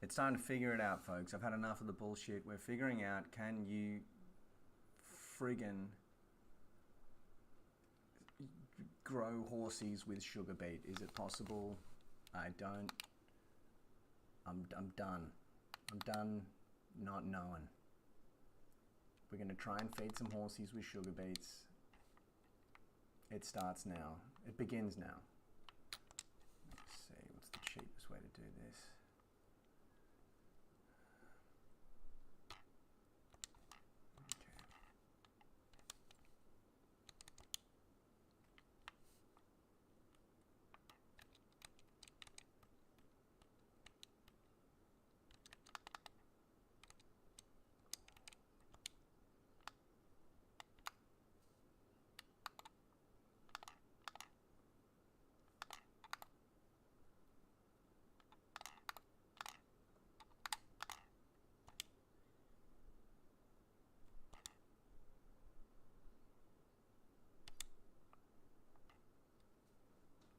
It's time to figure it out, folks. I've had enough of the bullshit. We're figuring out, can you friggin' grow horsies with sugar beet? Is it possible? I don't. I'm done. I'm done not knowing. We're going to try and feed some horsies with sugar beets. It starts now. It begins now. Let's see, what's the cheapest way to do this?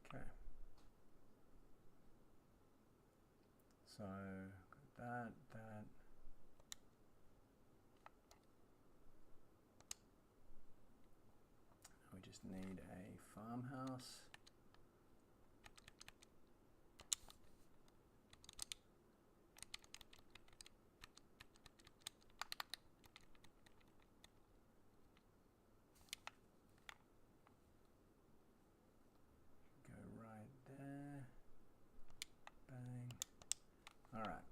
Okay. So, that. We just need a farmhouse. Go right there. Bang. All right.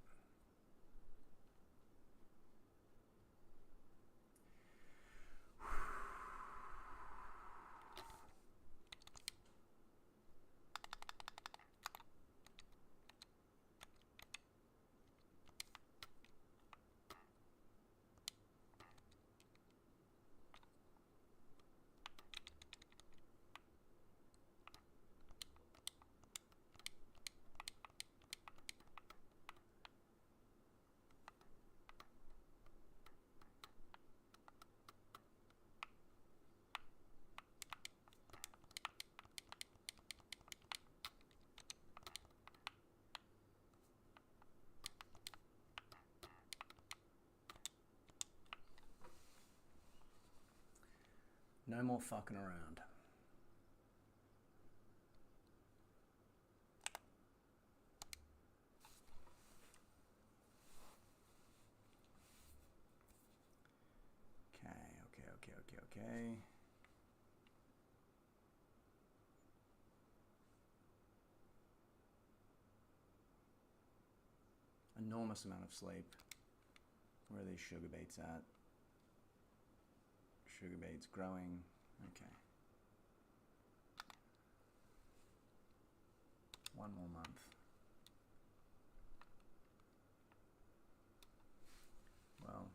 No more fucking around. Okay. Enormous amount of sleep. Where are these sugar beets at? Sugar beets growing. Okay. One more month. Well.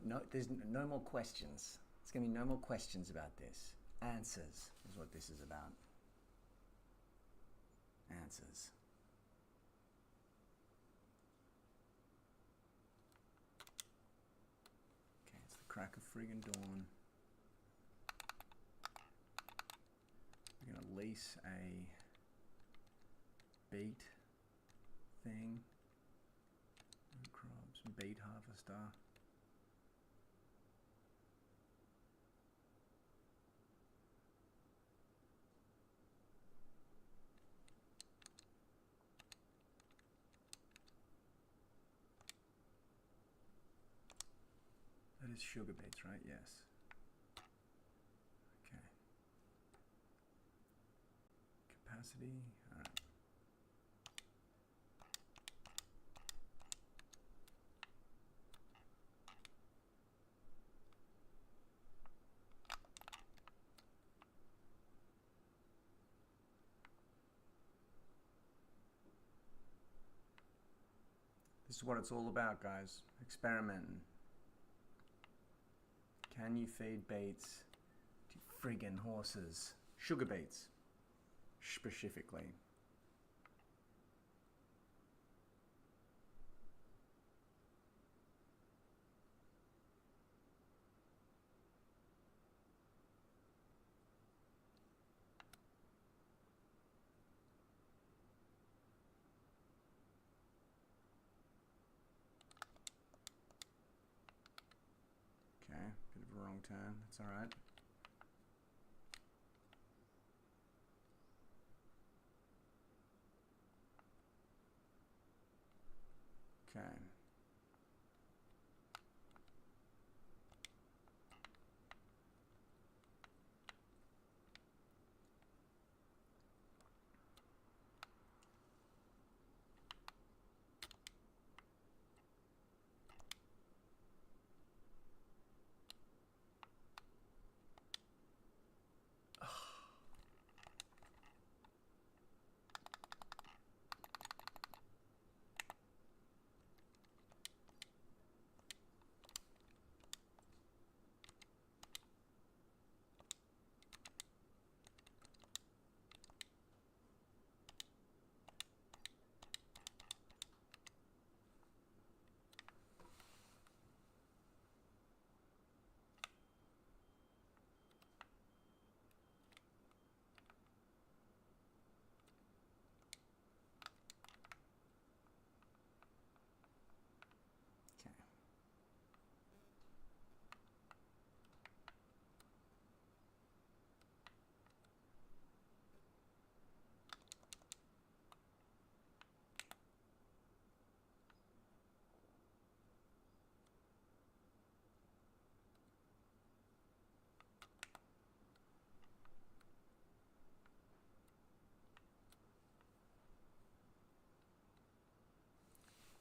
No, there's no more questions. There's going to be no more questions about this. Answers is what this is about. Answers. Okay, it's the crack of friggin' dawn. We're going to lease a beet thing. Crops, beet harvester. That is sugar beets, right? Yes. Okay. Capacity. All right. This is what it's all about, guys. Experimenting. Can you feed beets to friggin' horses? Sugar beets, specifically. turn. That's all right. Okay.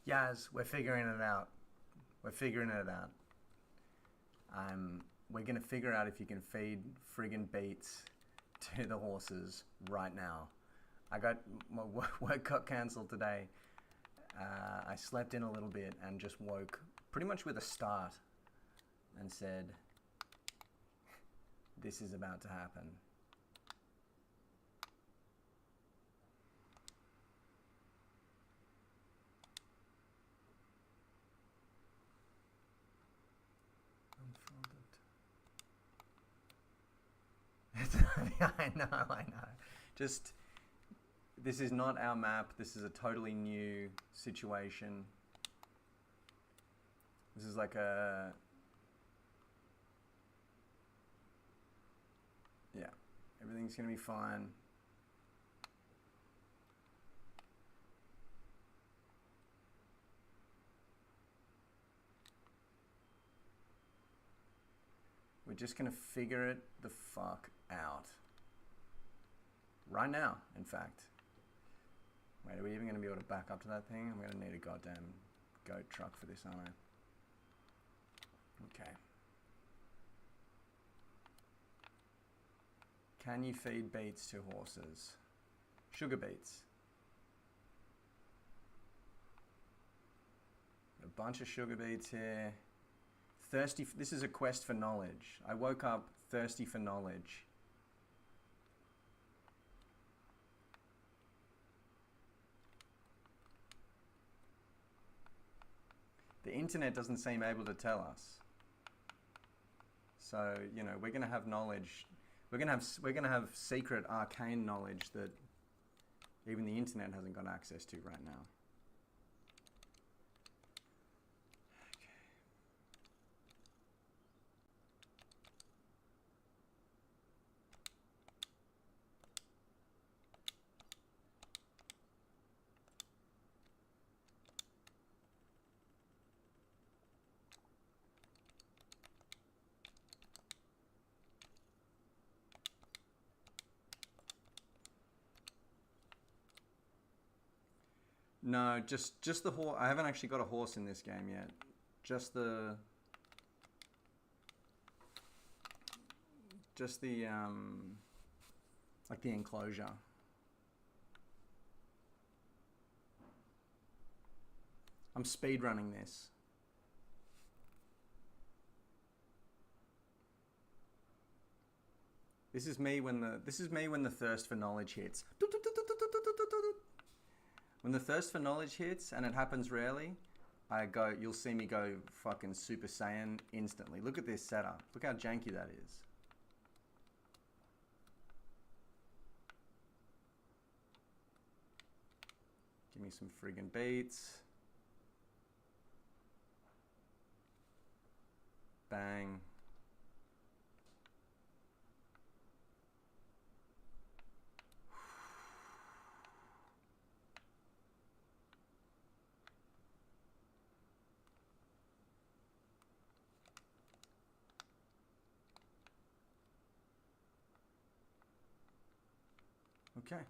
Yaz, we're figuring it out. We're figuring it out. We're gonna figure out if you can feed friggin' beets to the horses right now. I got my work got cancelled today. I slept in a little bit and just woke pretty much with a start and said, this is about to happen. I know. Just, this is not our map. This is a totally new situation. This is like a... Yeah, everything's gonna be fine. We're just gonna figure it the fuck out. Right now, in fact. Wait, are we even gonna be able to back up to that thing? I'm gonna need a goddamn goat truck for this, aren't I? Okay. Can you feed beets to horses? Sugar beets. A bunch of sugar beets here. Thirsty, this is a quest for knowledge. I woke up thirsty for knowledge. The internet doesn't seem able to tell us. So, you know, we're gonna have knowledge. We're gonna have secret arcane knowledge that even the internet hasn't got access to right now. No, just the horse. I haven't actually got a horse in this game yet. Just the like the enclosure. I'm speed running this. This is me when the thirst for knowledge hits. When the thirst for knowledge hits, and it happens rarely, you'll see me go fucking Super Saiyan instantly. Look at this setup. Look how janky that is. Give me some friggin' beets. Bang. Okay.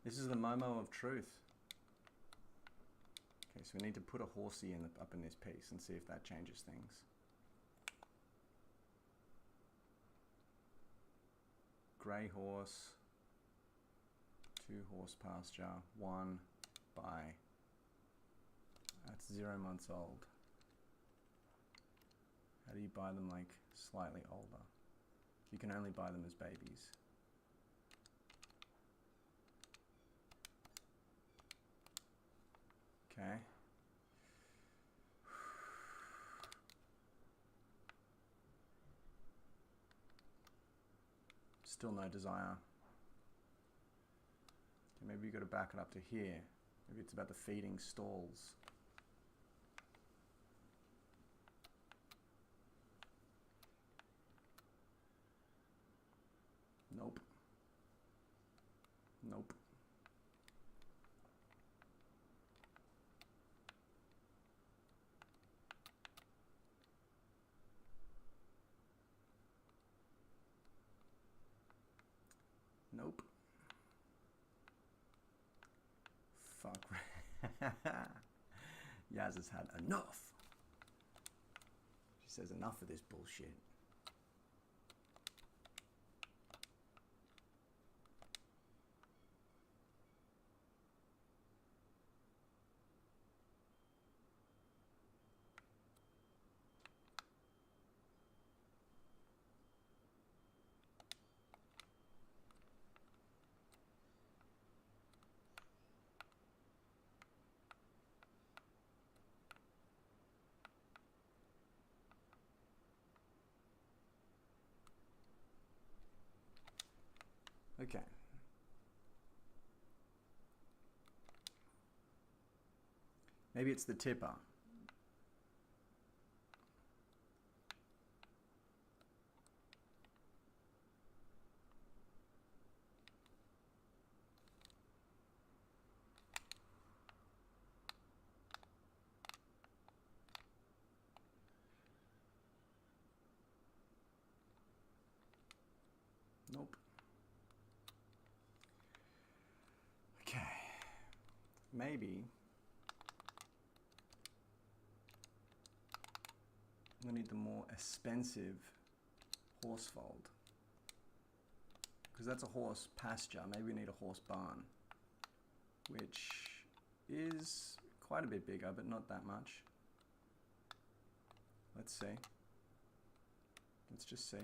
This is the Momo of truth. Okay, so we need to put a horsey up in this piece and see if that changes things. Grey horse, 2 horse pasture, 1 by, that's 0 months old. How do you buy them like slightly older? You can only buy them as babies. Okay. Still no desire. Okay, maybe you got to back it up to here. Maybe it's about the feeding stalls. Nope. Nope. Nope. Fuck. Yaz has had enough. She says enough of this bullshit. Okay. Maybe it's the tipper. Nope. Okay. Maybe we need the more expensive horse fold. Because that's a horse pasture. Maybe we need a horse barn. Which is quite a bit bigger, but not that much. Let's see. Let's just see.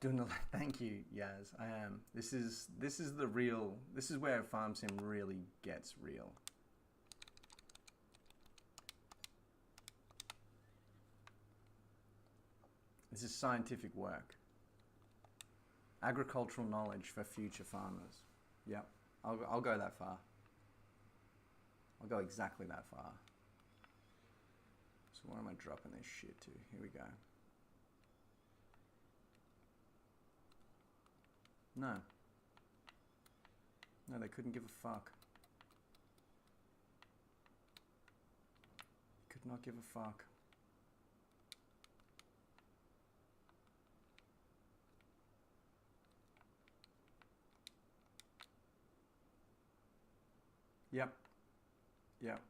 Doing the thank you, Yaz. I am. This is the real. This is where Farm Sim really gets real. This is scientific work. Agricultural knowledge for future farmers. Yep, I'll go that far. I'll go exactly that far. So where am I dropping this shit to? Here we go. No. No, they couldn't give a fuck. Could not give a fuck. Yep. Yep.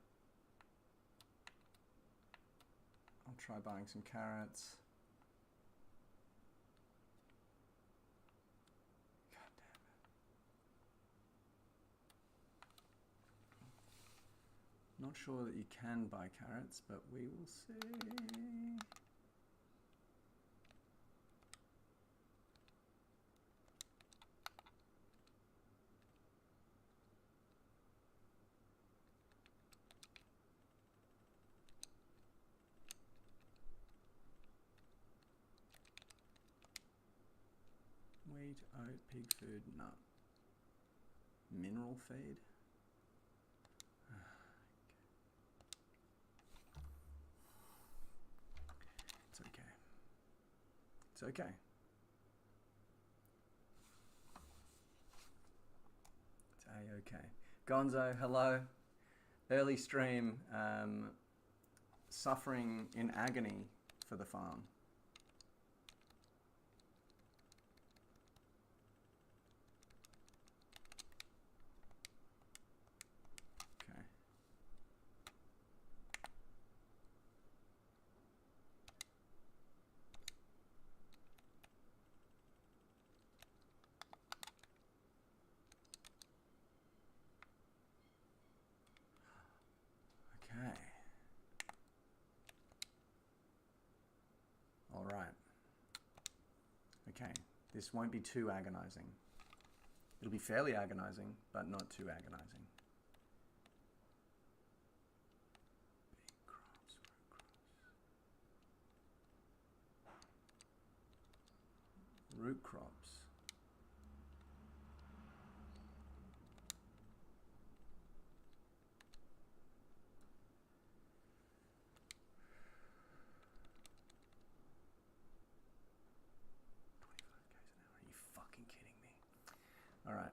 I'll try buying some carrots. Not sure that you can buy carrots, but we will see. wheat, oat, pig food, nut. Mineral feed? It's okay. It's okay. It's a-okay. Gonzo, hello. Early stream, suffering in agony for the farm. Okay. Okay. All right. Okay, this won't be too agonizing. It'll be fairly agonizing, but not too agonizing. Beet crops, root crops. Are you fucking kidding me? All right.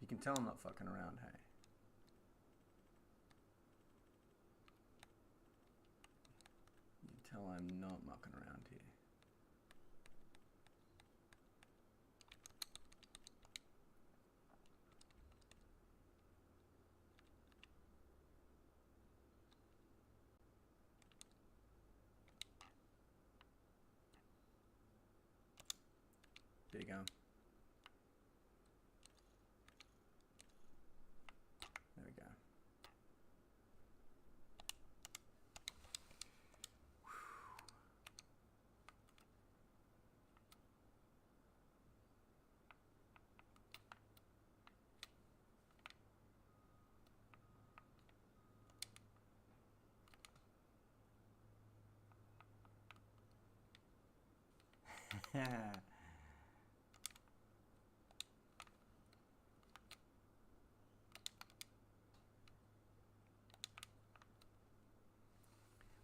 You can tell I'm not fucking around, hey? You can tell I'm not mucking around here. There you go. There we go.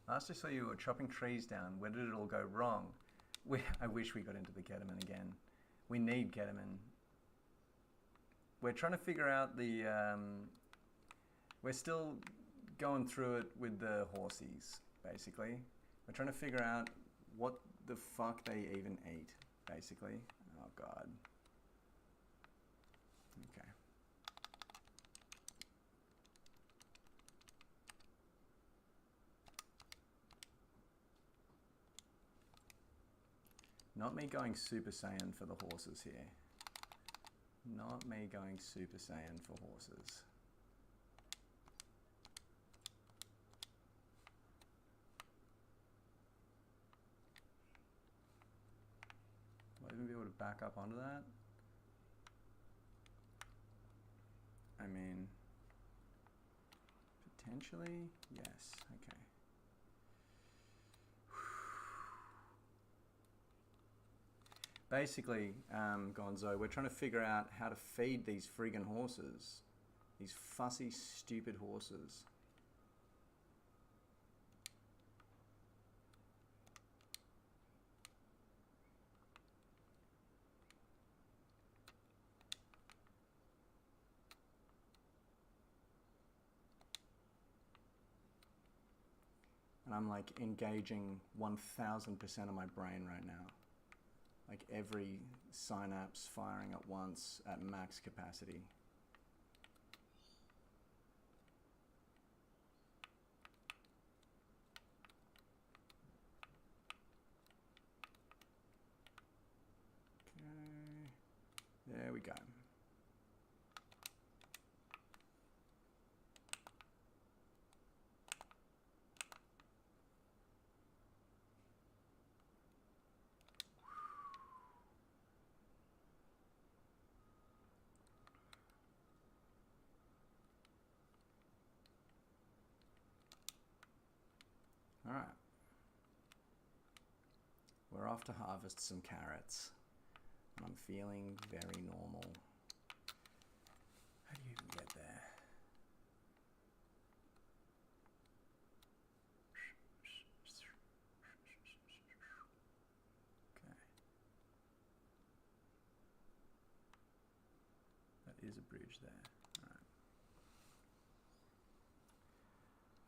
Last I saw you were chopping trees down. Where did it all go wrong? I wish we got into the ketamine again. We need ketamine. We're trying to figure out the... we're still going through it with the horsies, basically. We're trying to figure out what the fuck they even eat, basically. Oh, God. Okay. Not me going Super Saiyan for the horses here. Not me going Super Saiyan for horses. Will I even be able to back up onto that? I mean, potentially, yes, okay. Basically, Gonzo, we're trying to figure out how to feed these friggin' horses. These fussy, stupid horses. And I'm like engaging 1000% of my brain right now. Like every synapse firing at once at max capacity. Okay, There we go. All right. We're off to harvest some carrots. And I'm feeling very normal. How do you even get there? Okay. That is a bridge there.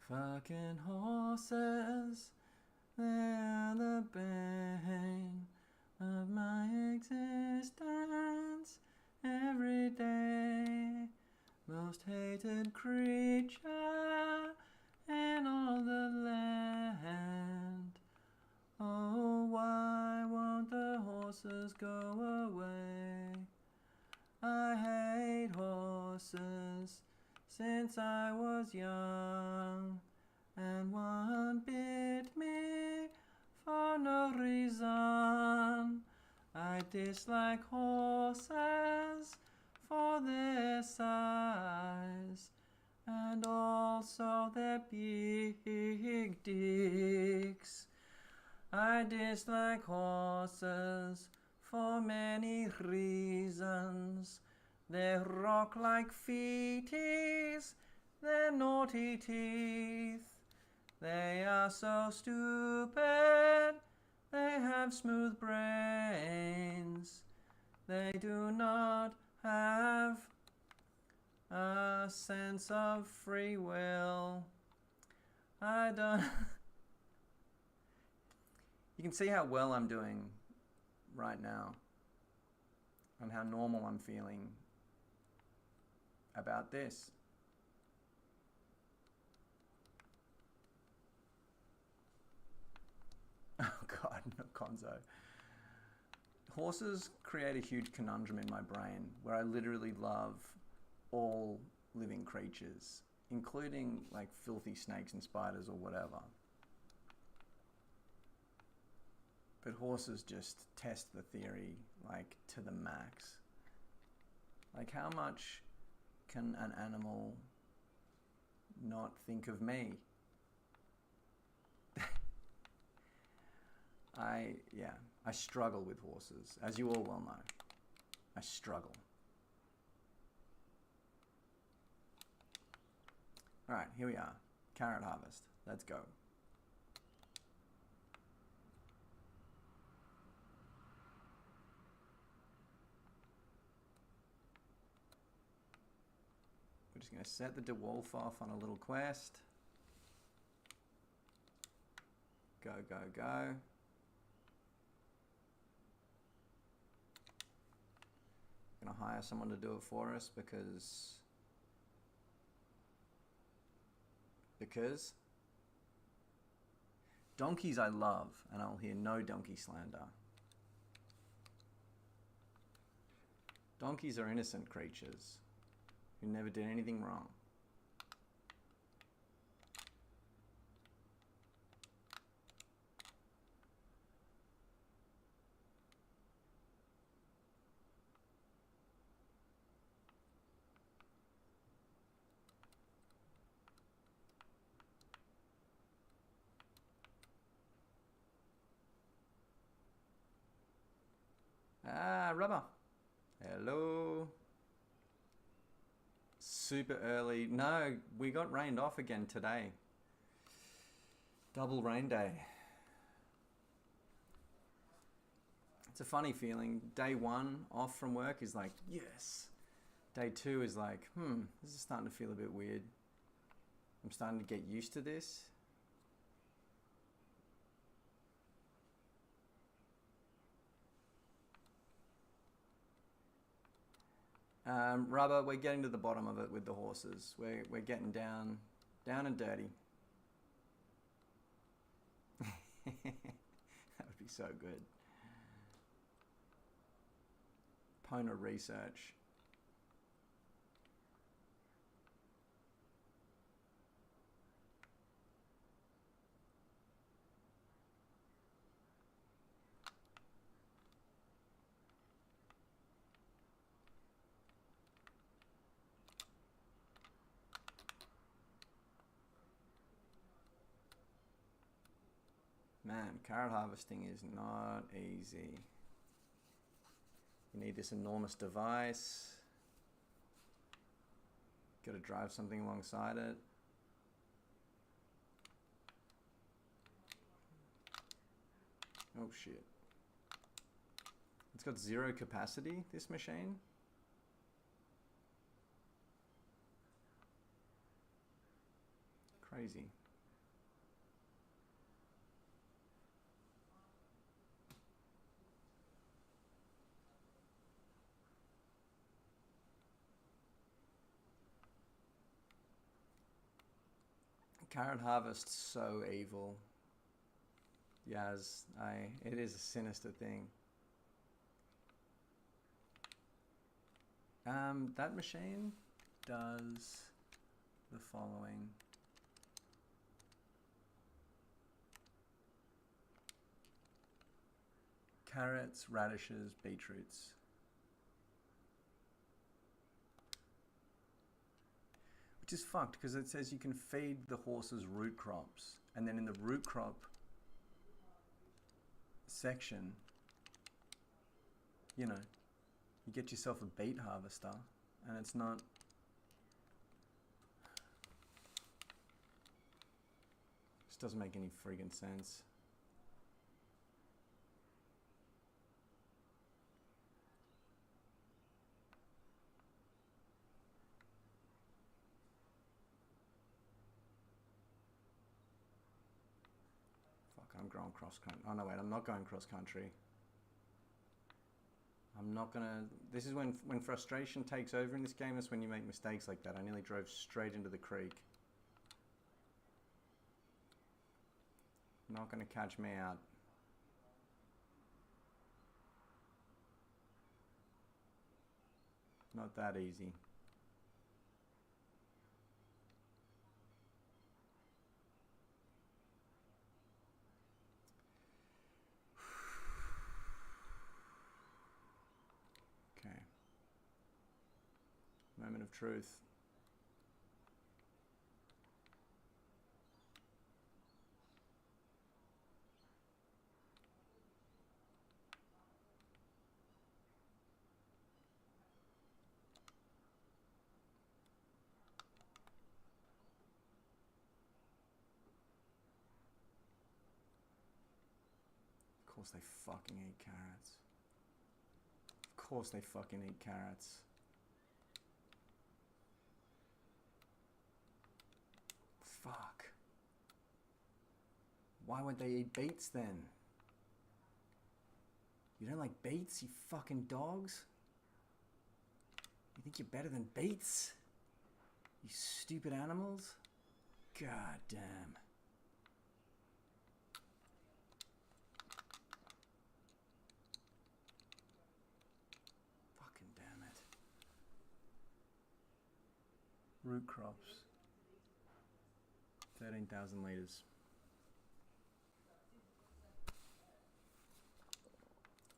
All right. Fucking horses, they're the bane of my existence every day. Most hated creature in all the land. Oh, why won't the horses go away? I hate horses since I was young, and one bit me for no reason. I dislike horses for their size and also their big dicks. I dislike horses for many reasons. Their rock-like feeties, their naughty teeth. They are so stupid, they have smooth brains. They do not have a sense of free will. I don't... You can see how well I'm doing right now and how normal I'm feeling about this. Oh God, no Conzo. Horses create a huge conundrum in my brain where I literally love all living creatures, including like filthy snakes and spiders or whatever. But horses just test the theory like to the max. Like, how much can an animal not think of me? I struggle with horses, as you all well know. I struggle. All right, here we are. Carrot harvest. Let's go. We're just going to set the DeWolf off on a little quest. Go, go, go. Going to hire someone to do it for us because donkeys I love, and I'll hear no donkey slander. Donkeys are innocent creatures who never did anything wrong. Ah, rubber. Hello. Super early. No, we got rained off again today. Double rain day. It's a funny feeling. Day one off from work is like, yes. Day two is like, this is starting to feel a bit weird. I'm starting to get used to this. Rubber, we're getting to the bottom of it with the horses. We're getting down and dirty. That would be so good. component research. Man, carrot harvesting is not easy. You need this enormous device. Got to drive something alongside it. Oh shit. It's got 0 capacity, this machine. Crazy. Carrot harvest, so evil. Yaz, it is a sinister thing. That machine does the following. Carrots, radishes, beetroots. Which is fucked because it says you can feed the horses root crops, and then in the root crop section, you know, you get yourself a beet harvester, and it's not. This doesn't make any friggin' sense. I'm going cross country. Oh no, wait, I'm not going cross country. I'm not gonna. This is when frustration takes over in this game. Is when you make mistakes like that. I nearly drove straight into the creek. Not gonna catch me out. Not that easy. Moment of truth. Of course they fucking eat carrots. Of course they fucking eat carrots. Fuck. Why would they eat beets then? You don't like beets, you fucking dogs? You think you're better than beets? You stupid animals? God damn. Fucking damn it. Root crops. 13,000 litres.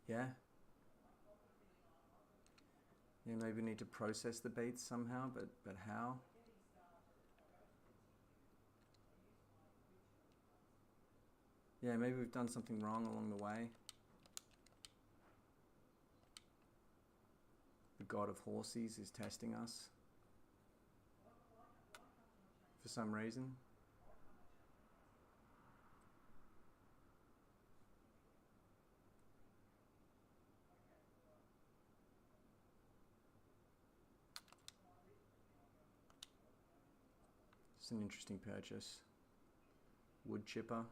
Yeah? Yeah, maybe we need to process the beets somehow, but how? Yeah, maybe we've done something wrong along the way. The god of horsies is testing us. For some reason. It's an interesting purchase. Wood chipper.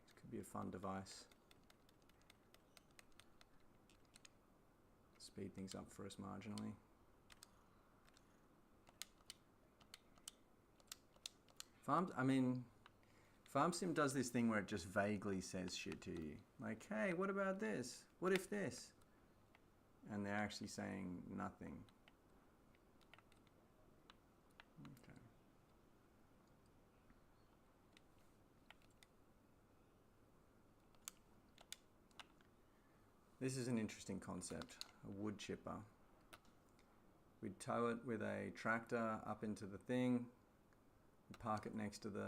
This could be a fun device. Speed things up for us marginally. FarmSim does this thing where it just vaguely says shit to you. Like, hey, what about this? What if this? And they're actually saying nothing. Okay. This is an interesting concept, a wood chipper. We'd tow it with a tractor up into the thing, we'd park it next to the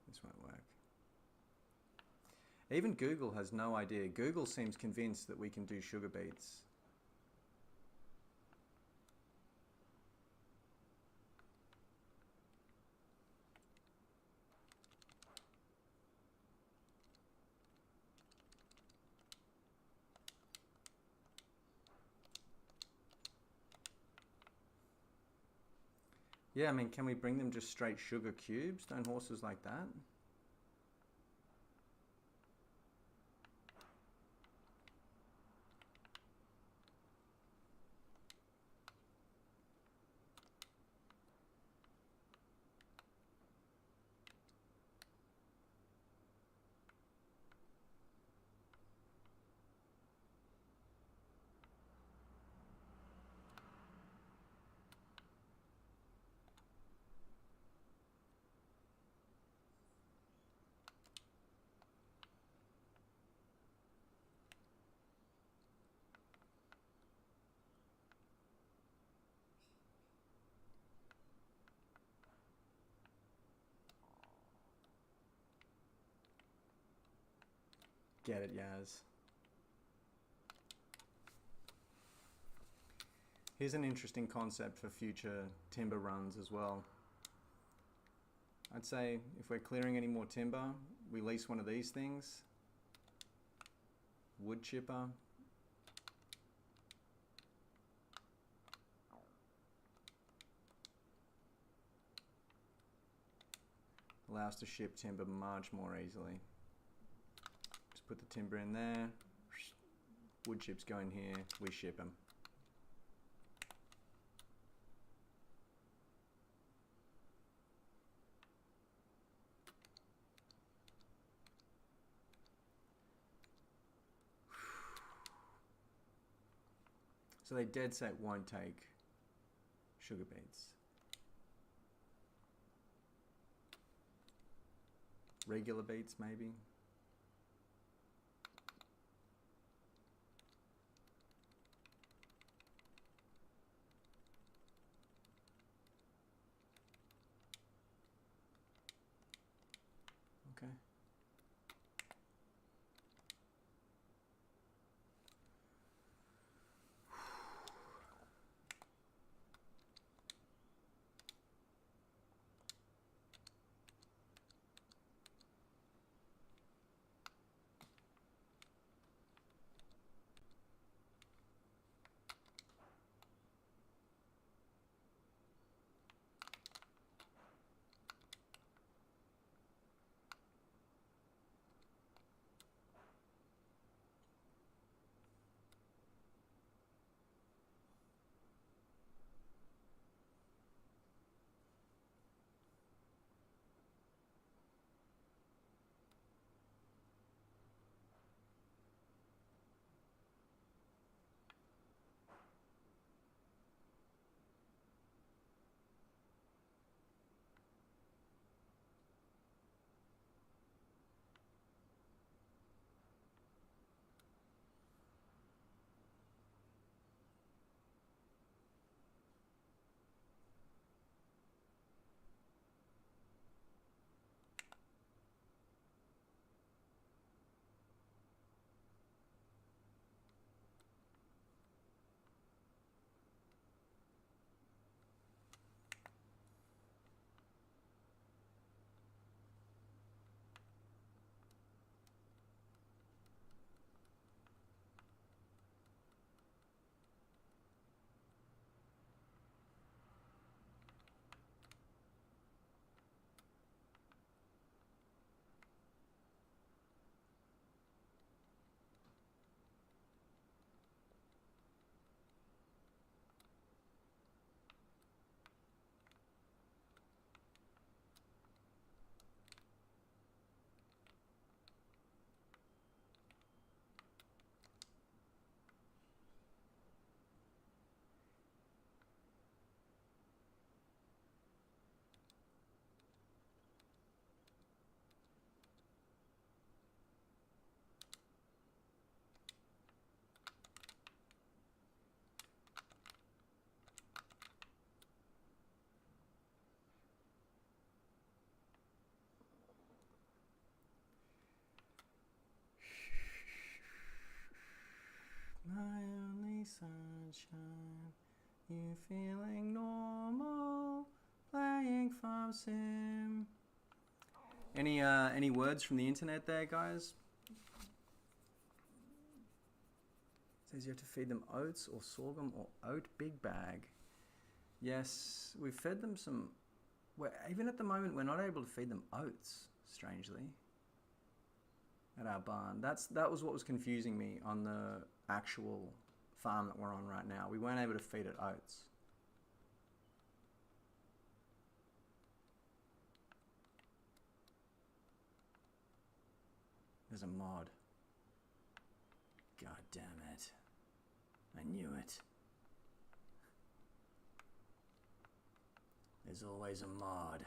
this won't work. Even Google has no idea. Google seems convinced that we can do sugar beets. Yeah, I mean, can we bring them just straight sugar cubes? Don't horses like that? Get it, Yaz. Here's an interesting concept for future timber runs as well. I'd say if we're clearing any more timber, we lease one of these things. Wood chipper. Allow us to ship timber much more easily. Just put the timber in there. Wood chips go in here, we ship them. So they dead set won't take sugar beets. Regular beets maybe. Okay. My only sunshine, you feeling normal, playing farm sim. Any words from the internet there, guys? It says you have to feed them oats or sorghum or oat big bag. Yes, we've fed them some. Even at the moment, we're not able to feed them oats, strangely, at our barn. That was what was confusing me on the actual farm that we're on right now. We weren't able to feed it oats. There's a mod. God damn it. I knew it. There's always a mod.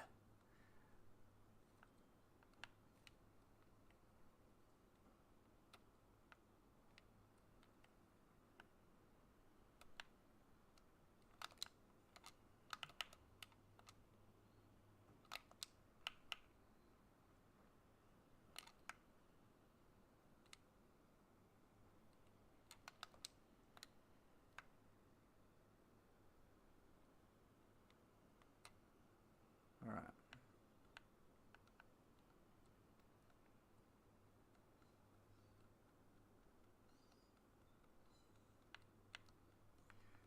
All right.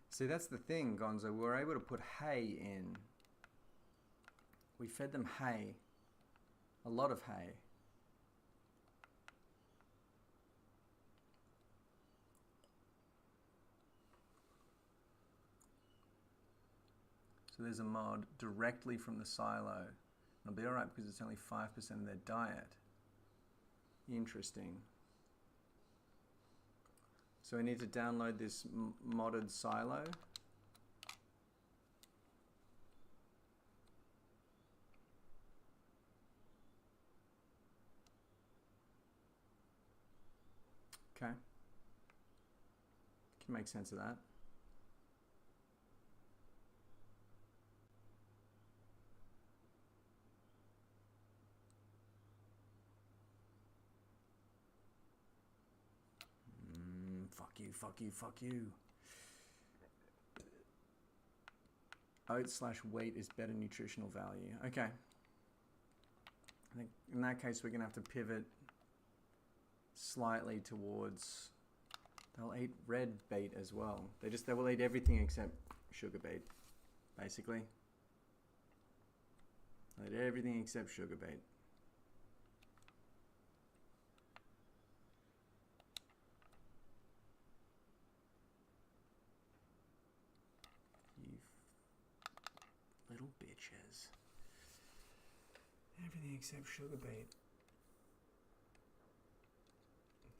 See, that's the thing, Gonzo. We were able to put hay in. We fed them hay. A lot of hay. So there's a mod directly from the silo. It'll be alright because it's only 5% of their diet. Interesting. So we need to download this modded silo. Okay. Can make sense of that. Fuck you, fuck you, fuck you. Oat/wheat is better nutritional value. Okay. I think in that case we're going to have to pivot slightly towards... They'll eat red beet as well. They will eat everything except sugar beet, basically. They'll eat everything except sugar beet. Little bitches. Everything except sugar beet.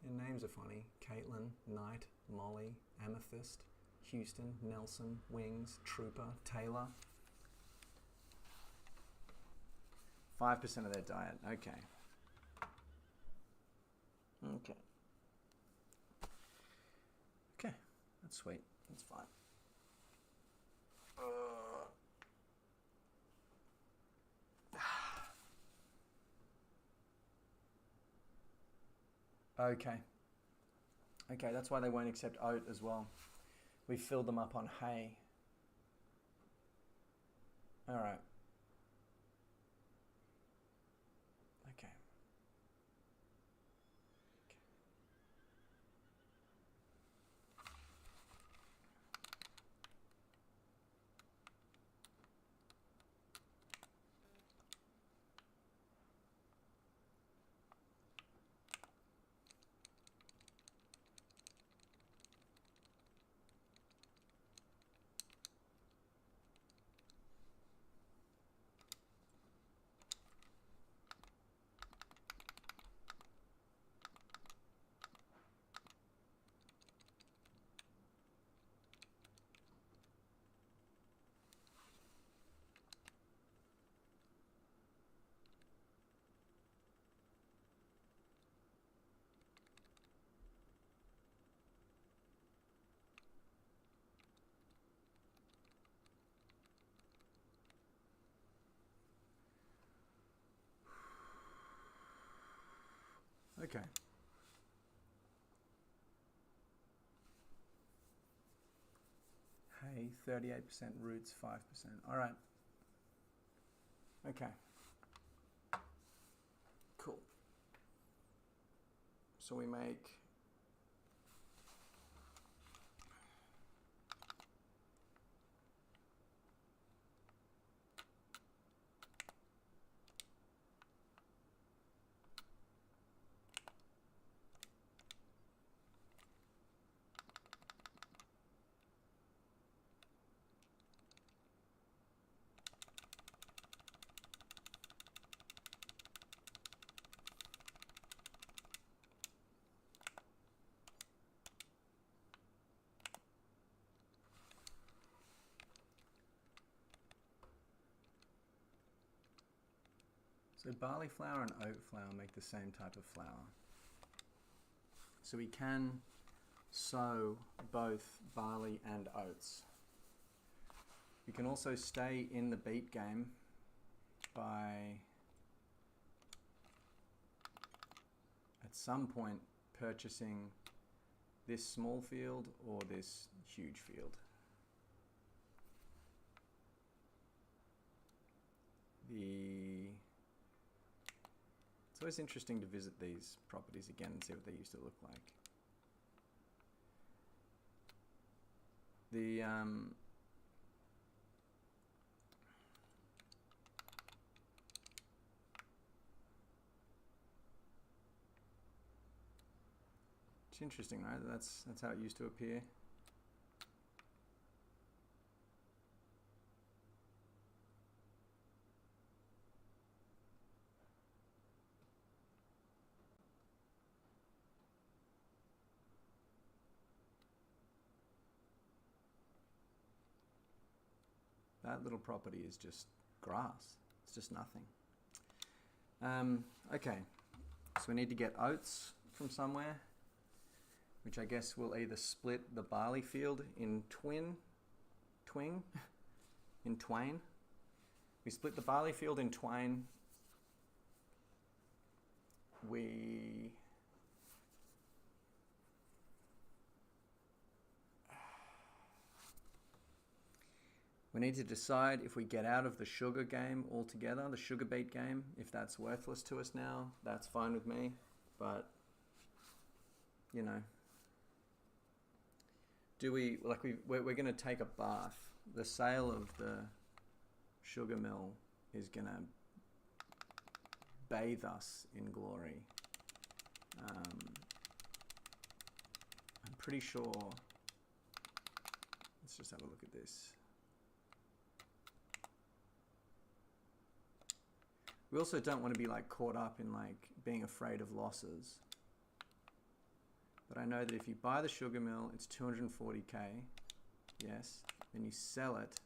Their names are funny. Caitlin, Knight, Molly, Amethyst, Houston, Nelson, Wings, Trooper, Taylor. 5% of their diet. Okay. Okay. Okay. That's sweet. That's fine. Okay. Okay, that's why they won't accept oat as well. We filled them up on hay. All right. Okay. Okay. 38% roots, 5%. All right. Okay. Cool. So we make so barley flour and oat flour make the same type of flour. So we can sow both barley and oats. You can also stay in the beet game by at some point purchasing this small field or this huge field. It's always interesting to visit these properties again and see what they used to look like. It's interesting, right? That's how it used to appear. That little property is just grass. It's just nothing. Okay, so we need to get oats from somewhere, which I guess will either split the barley field in twain. We split the barley field in twain. We need to decide if we get out of the sugar game altogether, the sugar beet game. If that's worthless to us now, that's fine with me. But, you know, we're going to take a bath. The sale of the sugar mill is going to bathe us in glory. I'm pretty sure. Let's just have a look at this. We also don't want to be like caught up in like being afraid of losses. But I know that if you buy the sugar mill, it's 240k. Yes. Then you sell it.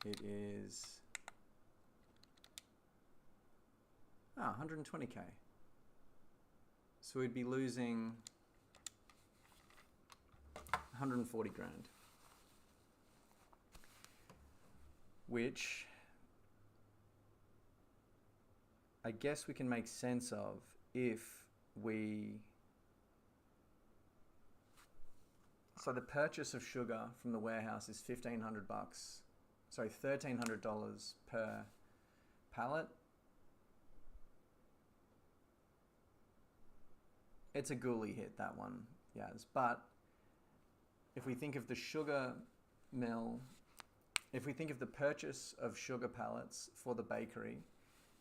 It is 120k. So we'd be losing 140 grand. Which I guess we can make sense of if we... So the purchase of sugar from the warehouse is $1,500 bucks. Sorry, $1,300 per pallet. It's a ghoulie hit, that one, yes. But if we think of the sugar mill, if we think of the purchase of sugar pallets for the bakery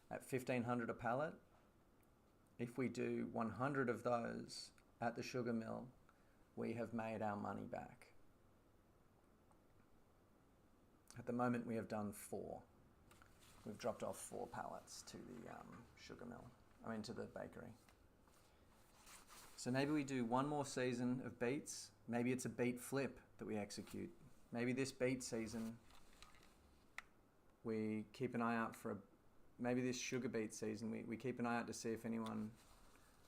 at $1,500 a pallet, if we do 100 of those at the sugar mill, we have made our money back. At the moment, we have done 4. We've dropped off 4 pallets to the sugar mill, to the bakery. So maybe we do one more season of beets. Maybe it's a beet flip that we execute. Maybe this beet season, we keep an eye out for maybe this sugar beet season, we keep an eye out to see if anyone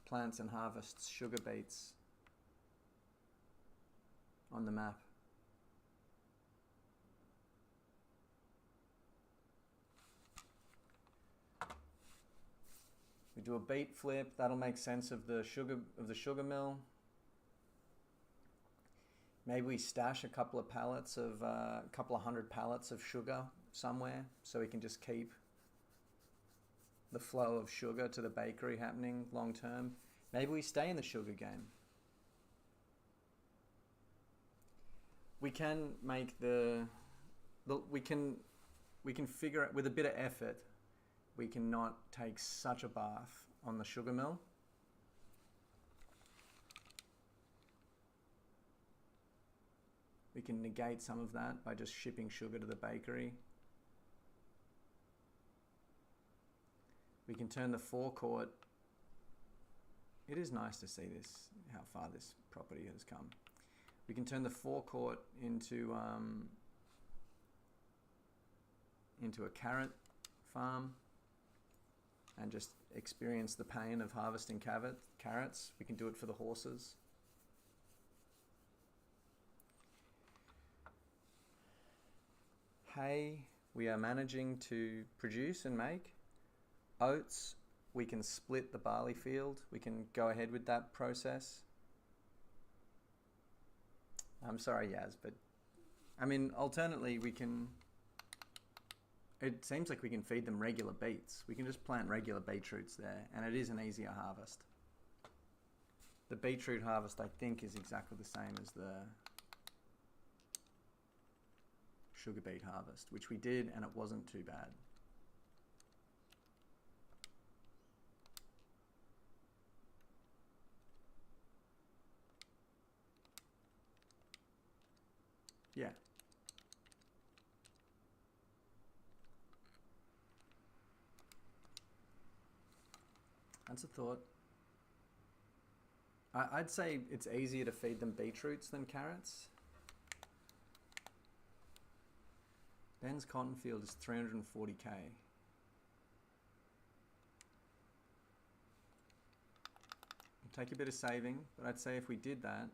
plants and harvests sugar beets on the map. We do a beet flip, that'll make sense of the sugar mill. Maybe we stash a couple of pallets of, a couple of hundred pallets of sugar somewhere so we can just keep the flow of sugar to the bakery happening long term. Maybe we stay in the sugar game. We can make we can figure out with a bit of effort, we can not take such a bath on the sugar mill. We can negate some of that by just shipping sugar to the bakery. We can turn the forecourt. It is nice to see this, how far this property has come. We can turn the forecourt into a carrot farm and just experience the pain of harvesting carrots. We can do it for the horses. Hay, we are managing to produce and make. Oats, we can split the barley field. We can go ahead with that process. I'm sorry, Yaz, but I mean, alternately, we can, it seems like we can feed them regular beets. We can just plant regular beetroots there, and it is an easier harvest. The beetroot harvest, I think, is exactly the same as the sugar beet harvest, which we did, and it wasn't too bad. Yeah. That's a thought. I'd say it's easier to feed them beetroots than carrots. Ben's cotton field is 340k. It'll take a bit of saving, but I'd say if we did that,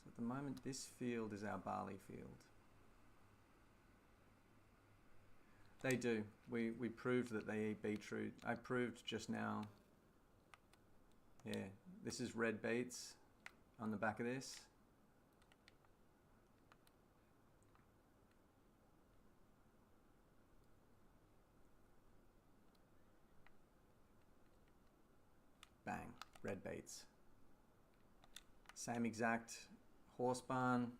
so at the moment this field is our barley field. They do. We proved that they eat beetroot. I proved just now. Yeah, this is red beets on the back of this. Bang, red beets. Same exact horse barn.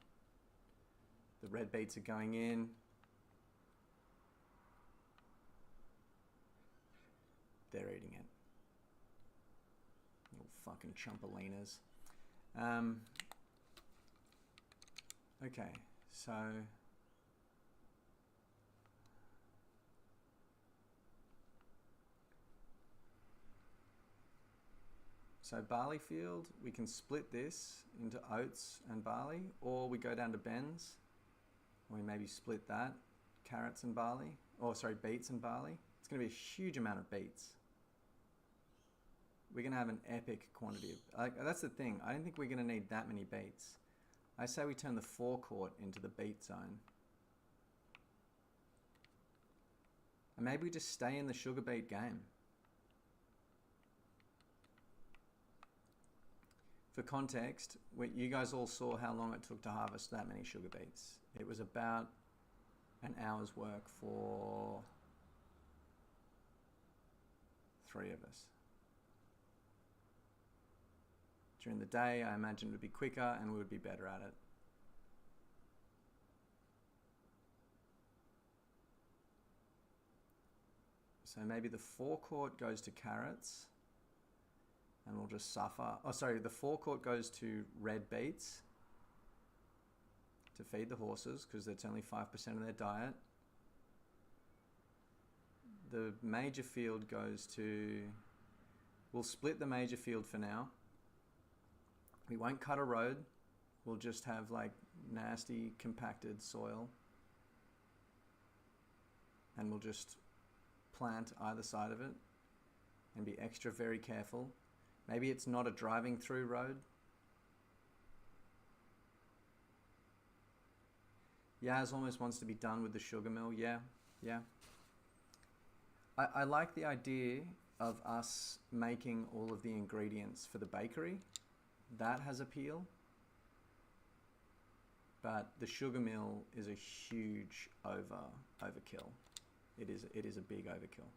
The red beets are going in. They're eating it. Little fucking chumpalinas. Okay, so barley field, we can split this into oats and barley, or we go down to Ben's, and we maybe split that, carrots and barley, or sorry, beets and barley. It's going to be a huge amount of beets. We're going to have an epic quantity of, that's the thing, I don't think we're going to need that many beets. I say we turn the forecourt into the beet zone. And maybe we just stay in the sugar beet game. For context, you guys all saw how long it took to harvest that many sugar beets. It was about an hour's work for 3 of us. During the day, I imagine it would be quicker and we would be better at it. So maybe the forecourt goes to carrots and we'll just suffer. Oh, sorry, the forecourt goes to red beets to feed the horses because that's only 5% of their diet. The major field goes to, we'll split the major field for now. We won't cut a road. We'll just have like nasty compacted soil. And we'll just plant either side of it and be extra very careful. Maybe it's not a driving through road. Yaz almost wants to be done with the sugar mill. Yeah. I like the idea of us making all of the ingredients for the bakery. That has appeal. but the sugar mill is a huge overkill. It is a big overkill.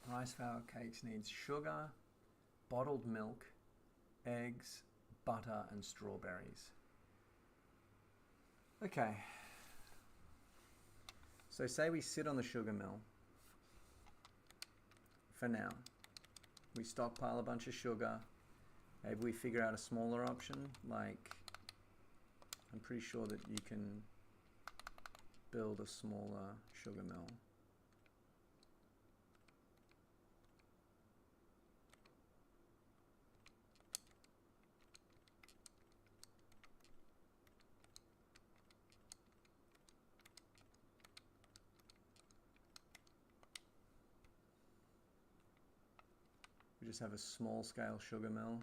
Rice flour cakes needs sugar, bottled milk, eggs, butter, and strawberries. Okay. So say we sit on the sugar mill for now. We stockpile a bunch of sugar. Maybe we figure out a smaller option, like I'm pretty sure that you can build a smaller sugar mill. We just have a small scale sugar mill,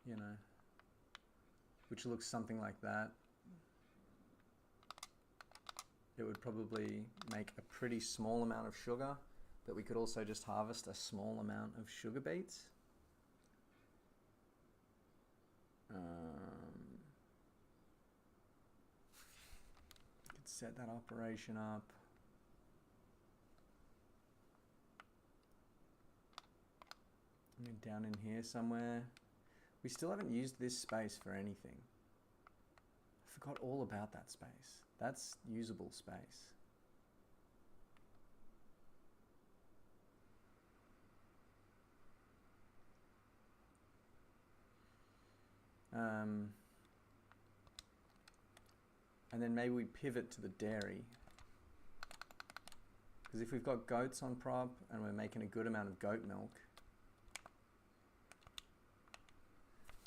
you know, which looks something like that. It would probably make a pretty small amount of sugar, but we could also just harvest a small amount of sugar beets. Could set that operation up. Down in here somewhere. We still haven't used this space for anything. I forgot all about that space. That's usable space. And then maybe we pivot to the dairy. Because if we've got goats on prop and we're making a good amount of goat milk,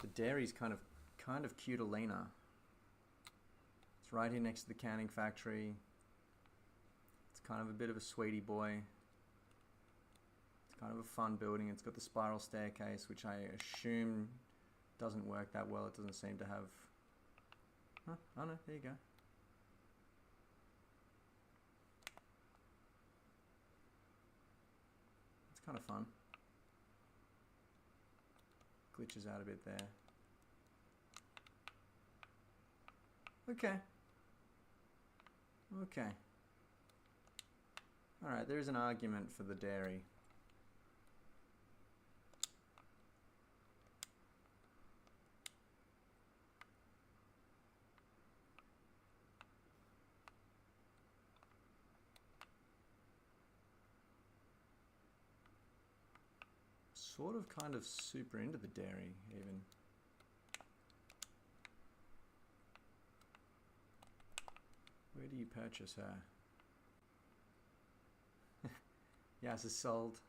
the dairy's kind of cute-a-lena. It's right here next to the canning factory. It's kind of a bit of a sweetie boy. It's kind of a fun building. It's got the spiral staircase, which I assume doesn't work that well. It doesn't seem to have... Huh? Oh no, there you go. It's kind of fun. Glitches out a bit there. Okay. Okay. Alright, there's an argument for the dairy. Sort of kind of super into the dairy, even. Where do you purchase her? Yes, it's sold.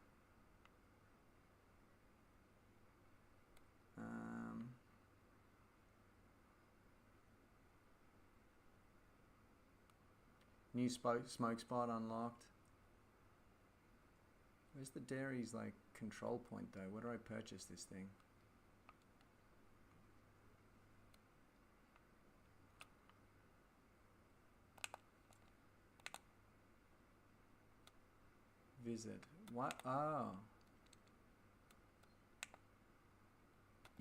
New smoke spot unlocked. Where's the dairy's like control point though? Where do I purchase this thing? Visit. What? Oh.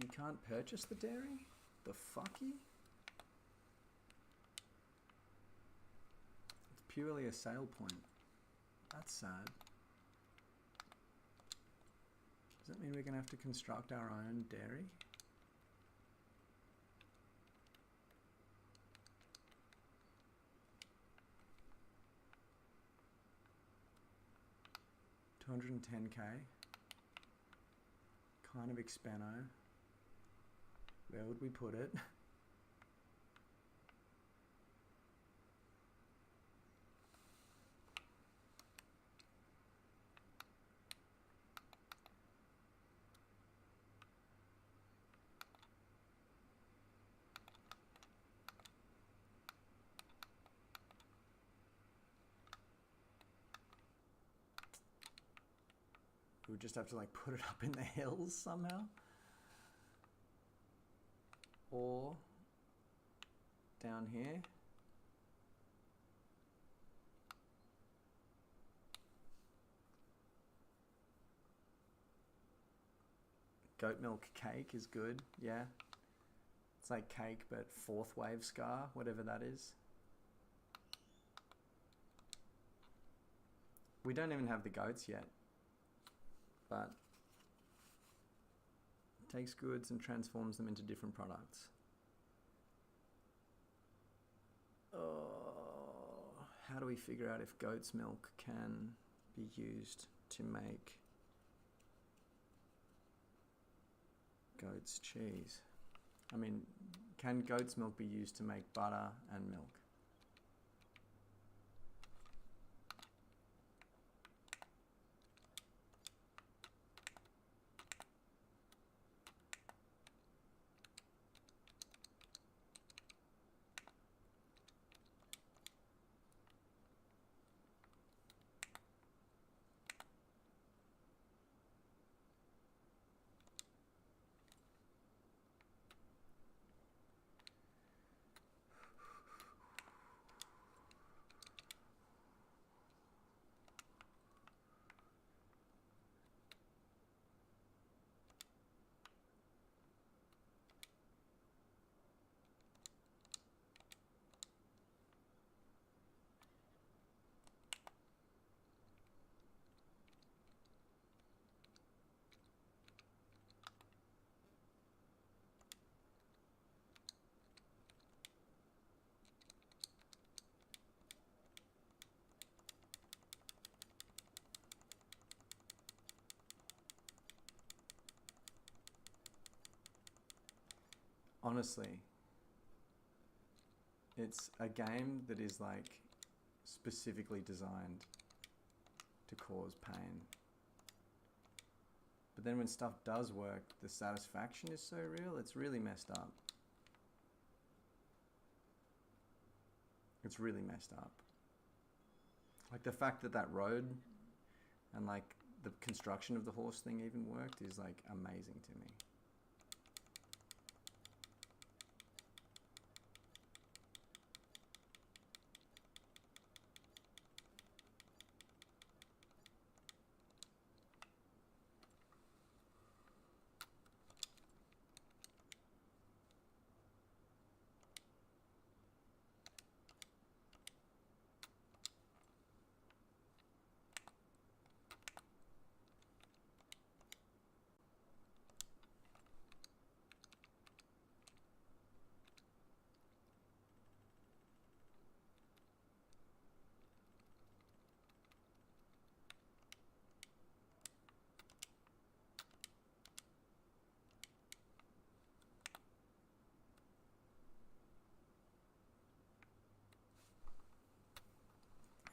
You can't purchase the dairy? The fucky? It's purely a sale point. That's sad. Does that mean we're going to have to construct our own dairy? $210K. Kind of expano. Where would we put it? We would just have to like put it up in the hills somehow. or down here. Goat milk cake is good, yeah. It's like cake, but fourth wave scar, whatever that is. We don't even have the goats yet, but it takes goods and transforms them into different products. Oh, how do we figure out if goat's milk can be used to make goat's cheese? I mean, can goat's milk be used to make butter and milk? Honestly, it's a game that is like specifically designed to cause pain. But then when stuff does work, the satisfaction is so real, it's really messed up. It's really messed up. Like the fact that that road and like the construction of the horse thing even worked is like amazing to me.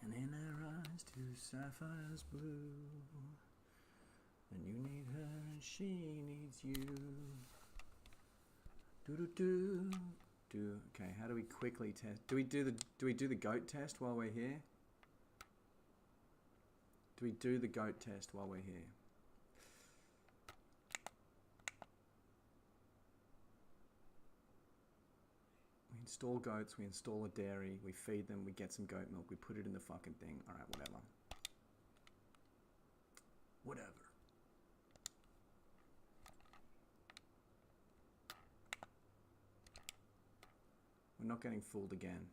And in her eyes two sapphires blue, and you need her and she needs you. Do. Okay, how do we quickly test? Do we do the goat test while we're here? Do we do the goat test while we're here? We install goats, we install a dairy, we feed them, we get some goat milk, we put it in the fucking thing. Alright, whatever. Whatever. We're not getting fooled again.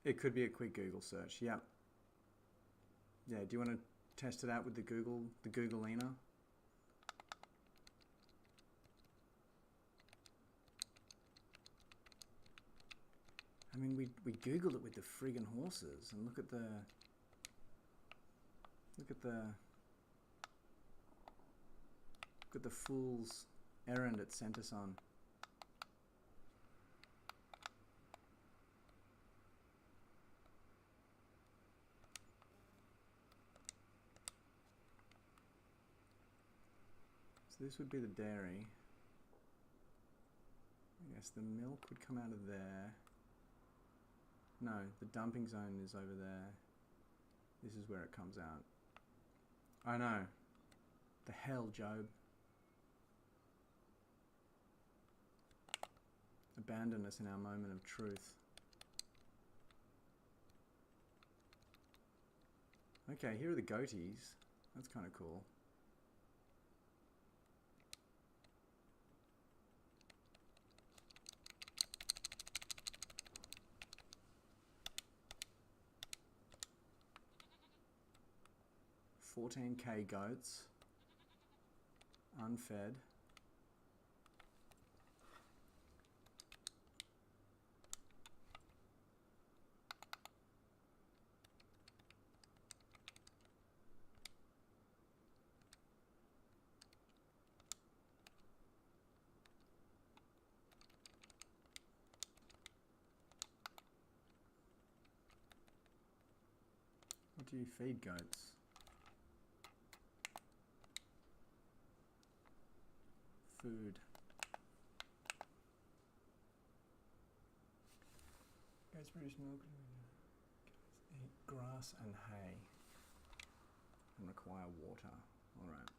It could be a quick Google search. Yep. Yeah. Do you want to test it out with the Googleina? I mean, we Googled it with the friggin' horses, and look at the fool's errand it sent us on. So this would be the dairy. I guess the milk would come out of there. No, the dumping zone is over there. This is where it comes out. I know. The hell, Job. Abandon us in our moment of truth. Okay, here are the goatees. That's kind of cool. $14K goats, unfed. What do you feed goats? Food. Goats produce milk. Goats eat grass and hay and require water. All right.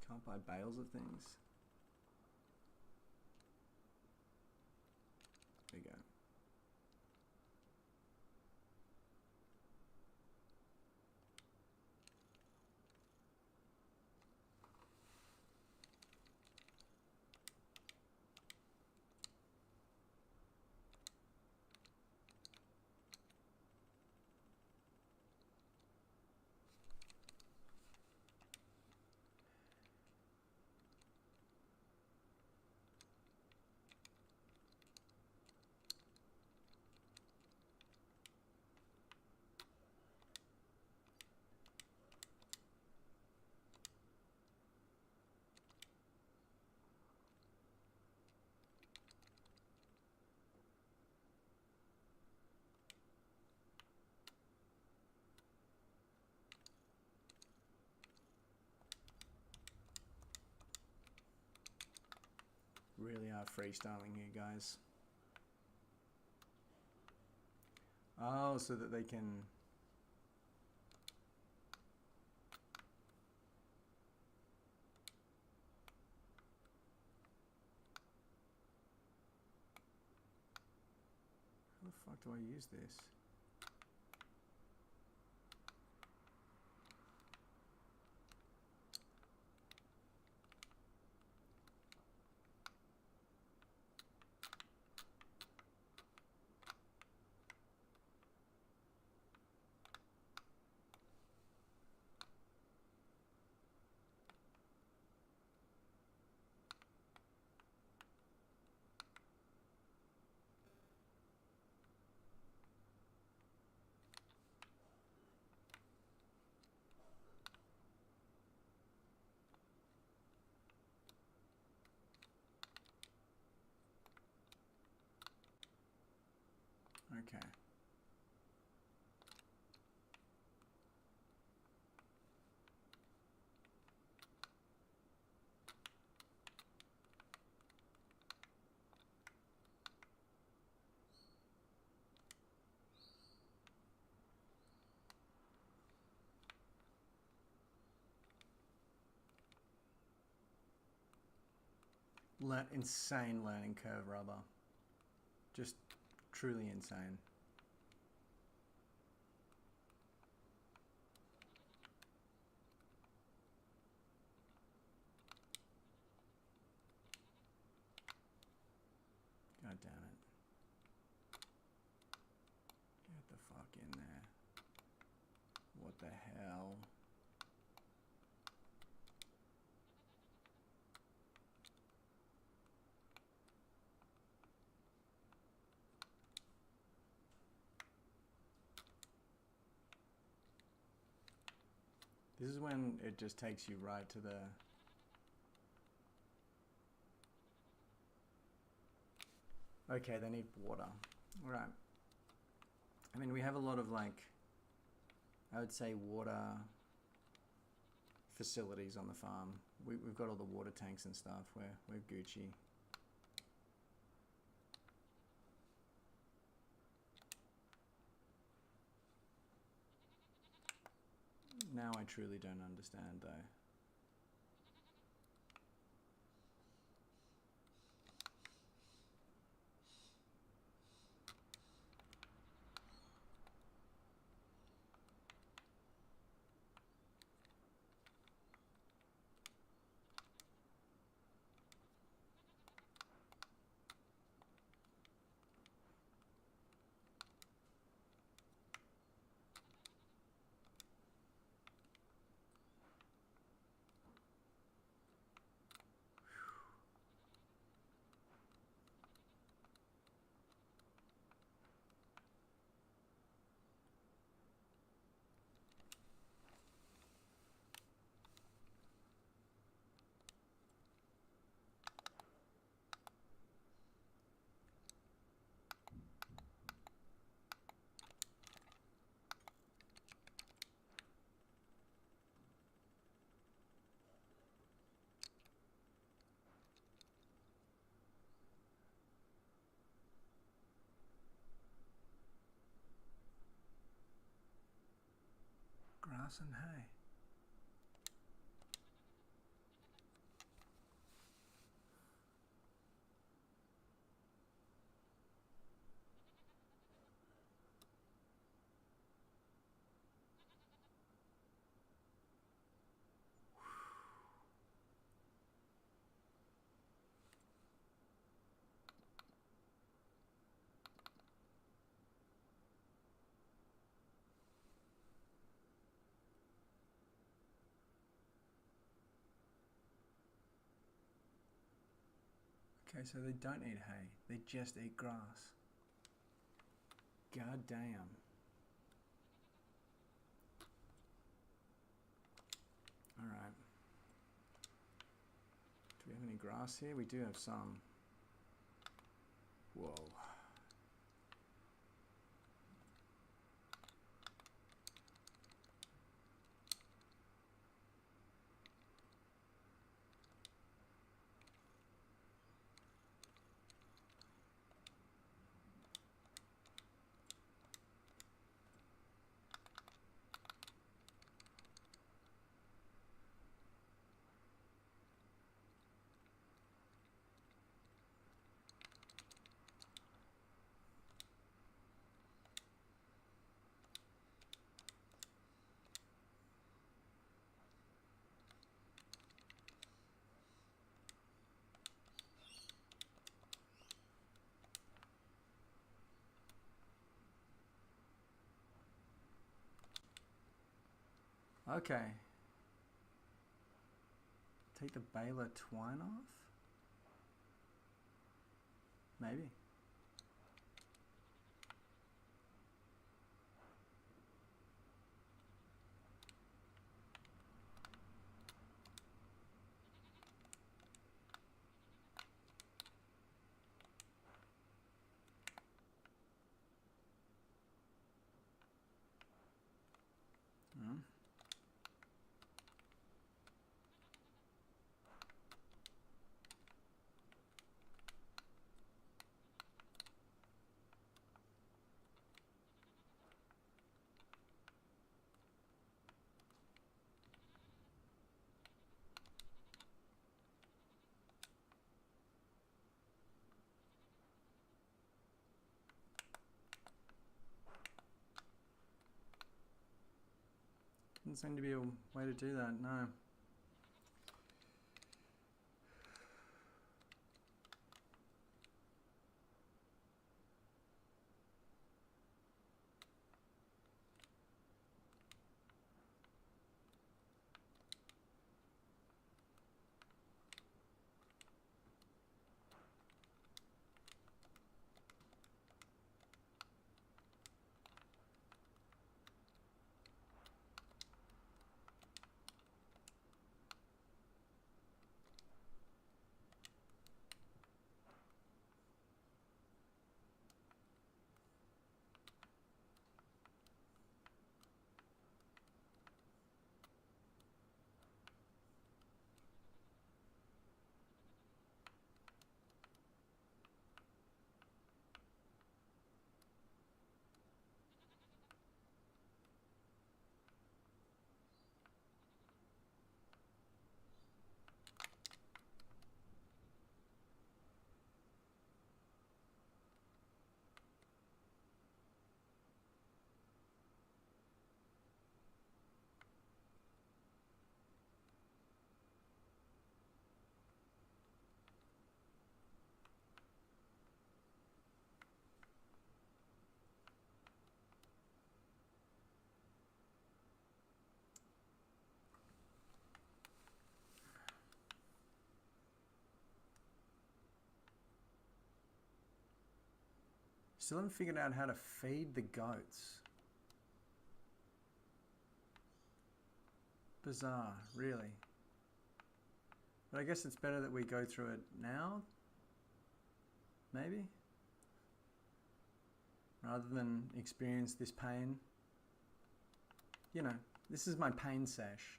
Can't buy bales of things. There you go. Really are freestyling here, guys. Oh, so that they can... How the fuck do I use this? Okay. Insane learning curve, rubber. Just truly insane. God damn it. Get the fuck in there. What the hell? This is when it just takes you right to the... Okay, they need water. All right. I mean, we have a lot of, like, I would say water facilities on the farm. We've got all the water tanks and stuff. We're Gucci. Now I truly don't understand, though. Grass and hay. Okay, so they don't eat hay. They just eat grass. God damn. Alright. Do we have any grass here? We do have some. Whoa. Okay. Take the baler twine off? Maybe. Hmm. Doesn't seem to be a way to do that, no. Still haven't figured out how to feed the goats. Bizarre, really. But I guess it's better that we go through it now, maybe? Rather than experience this pain. You know, this is my pain sesh.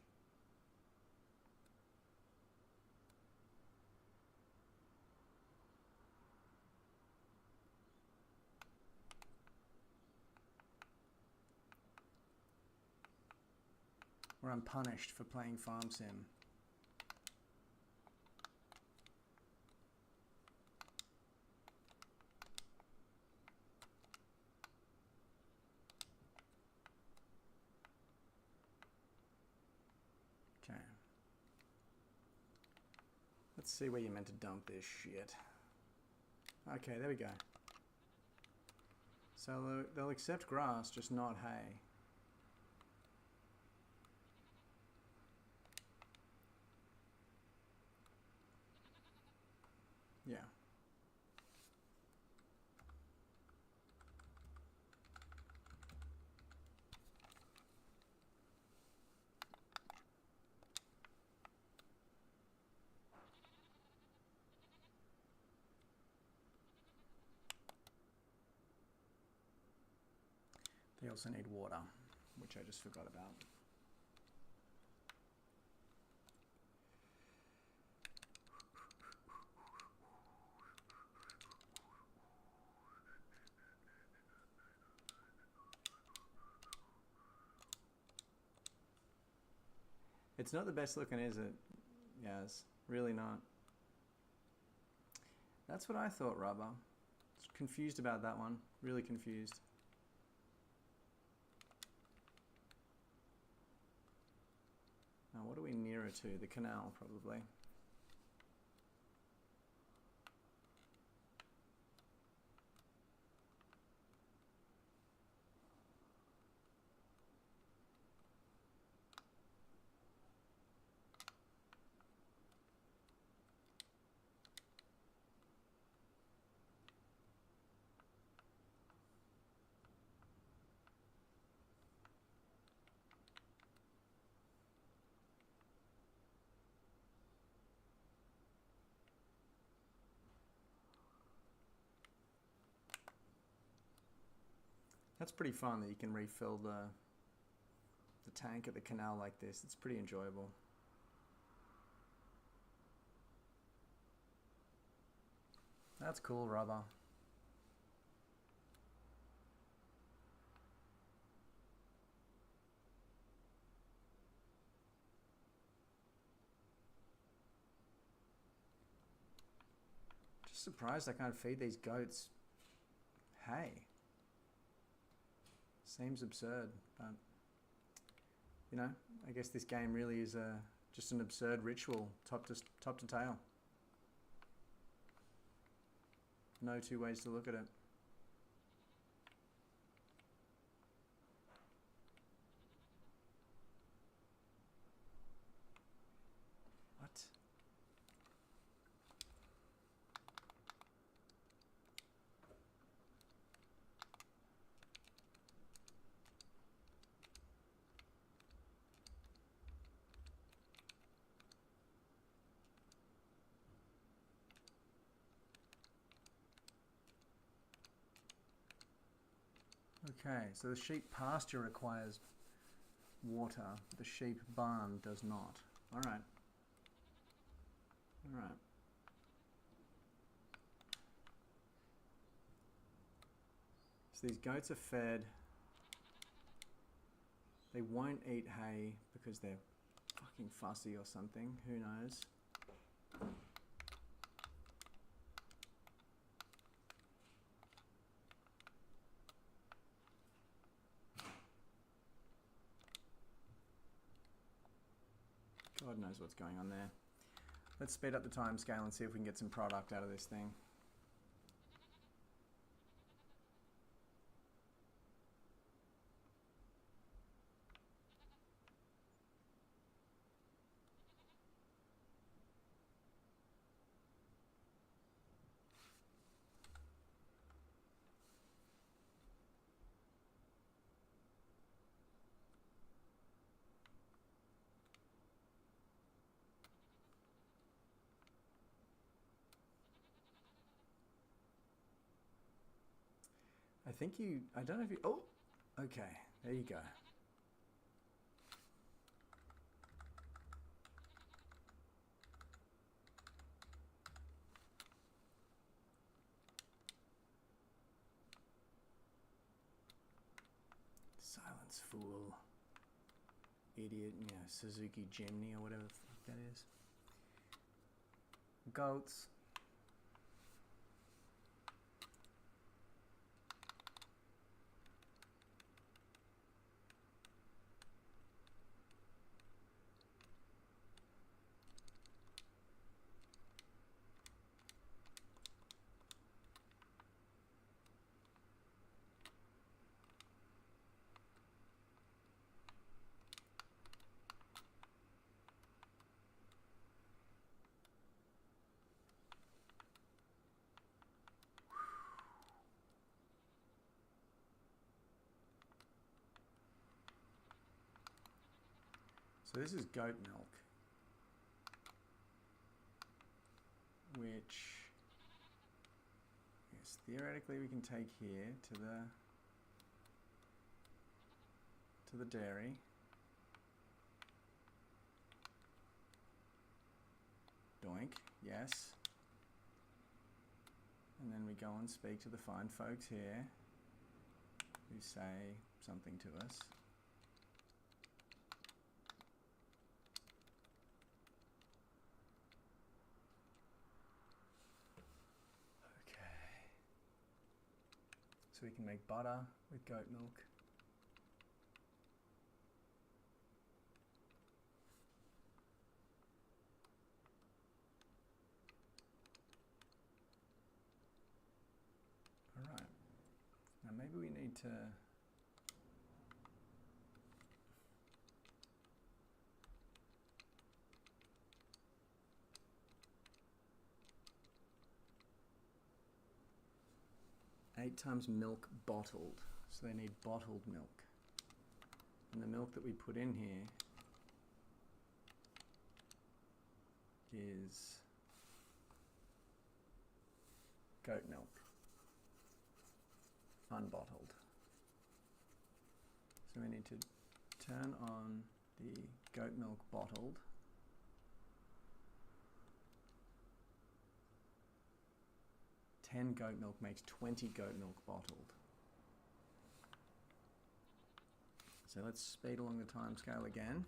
Where I'm punished for playing Farm Sim. Okay. Let's see where you're meant to dump this shit. Okay, there we go. So they'll accept grass, just not hay. Yeah. They also need water, which I just forgot about. It's not the best looking, is it? Yes, really not. That's what I thought, Rubber. Confused about that one. Really confused. Now, what are we nearer to? The canal, probably. That's pretty fun that you can refill the tank at the canal like this. It's pretty enjoyable. That's cool, Rubber. Just surprised I can't feed these goats hay. Seems absurd, but you know, I guess this game really is just an absurd ritual, top to tail. No two ways to look at it. What? Okay, so the sheep pasture requires water. The sheep barn does not. All right. All right. So these goats are fed. They won't eat hay because they're fucking fussy or something. Who knows? God knows what's going on there. Let's speed up the time scale and see if we can get some product out of this thing. I don't know if you, oh, okay, there you go. Silence, fool. Idiot, you know, Suzuki Jimny or whatever the fuck that is. Goats. So this is goat milk, which, yes, theoretically we can take here to the dairy. Doink, yes. And then we go and speak to the fine folks here who say something to us. So we can make butter with goat milk. All right. Now maybe we need to eight times milk bottled. So they need bottled milk. And the milk that we put in here is goat milk, unbottled. So we need to turn on the goat milk bottled. Goat milk makes 20 goat milk bottled. So let's speed along the time scale again.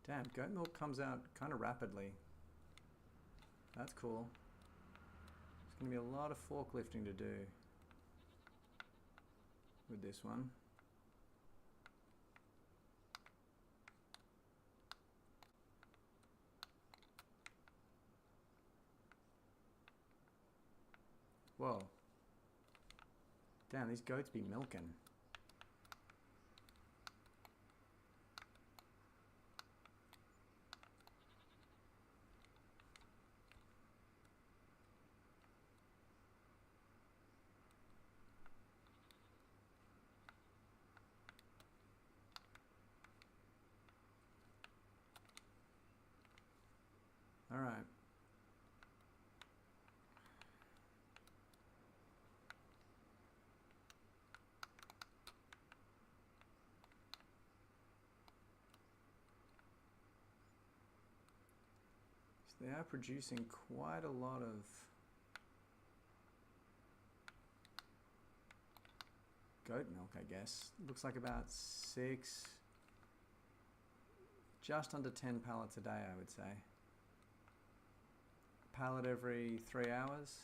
Damn, goat milk comes out kind of rapidly. That's cool. There's going to be a lot of forklifting to do with this one. Whoa. Damn, these goats be milking. All right. So they are producing quite a lot of goat milk, I guess. Looks like about 6, just under 10 pallets a day, I would say. Pallet every 3 hours.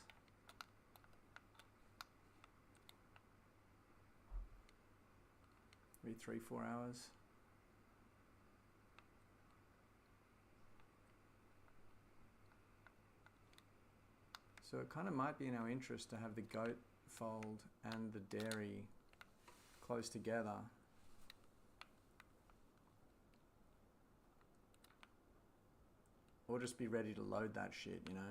Every 3-4 hours. So it kind of might be in our interest to have the goat fold and the dairy close together. Or just be ready to load that shit, you know?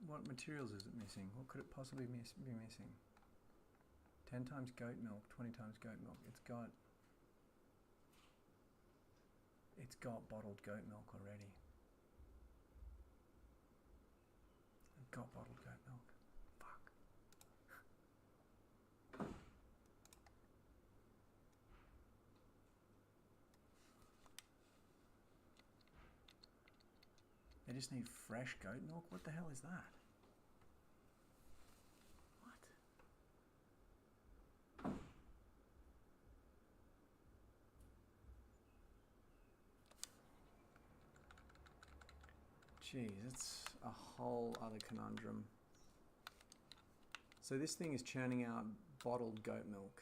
What materials is it missing? What could it possibly be missing? 10 times goat milk, 20 times goat milk. It's got bottled goat milk already. It's got bottled goat milk. Fuck. They just need fresh goat milk? What the hell is that? Jeez, it's a whole other conundrum. So this thing is churning out bottled goat milk.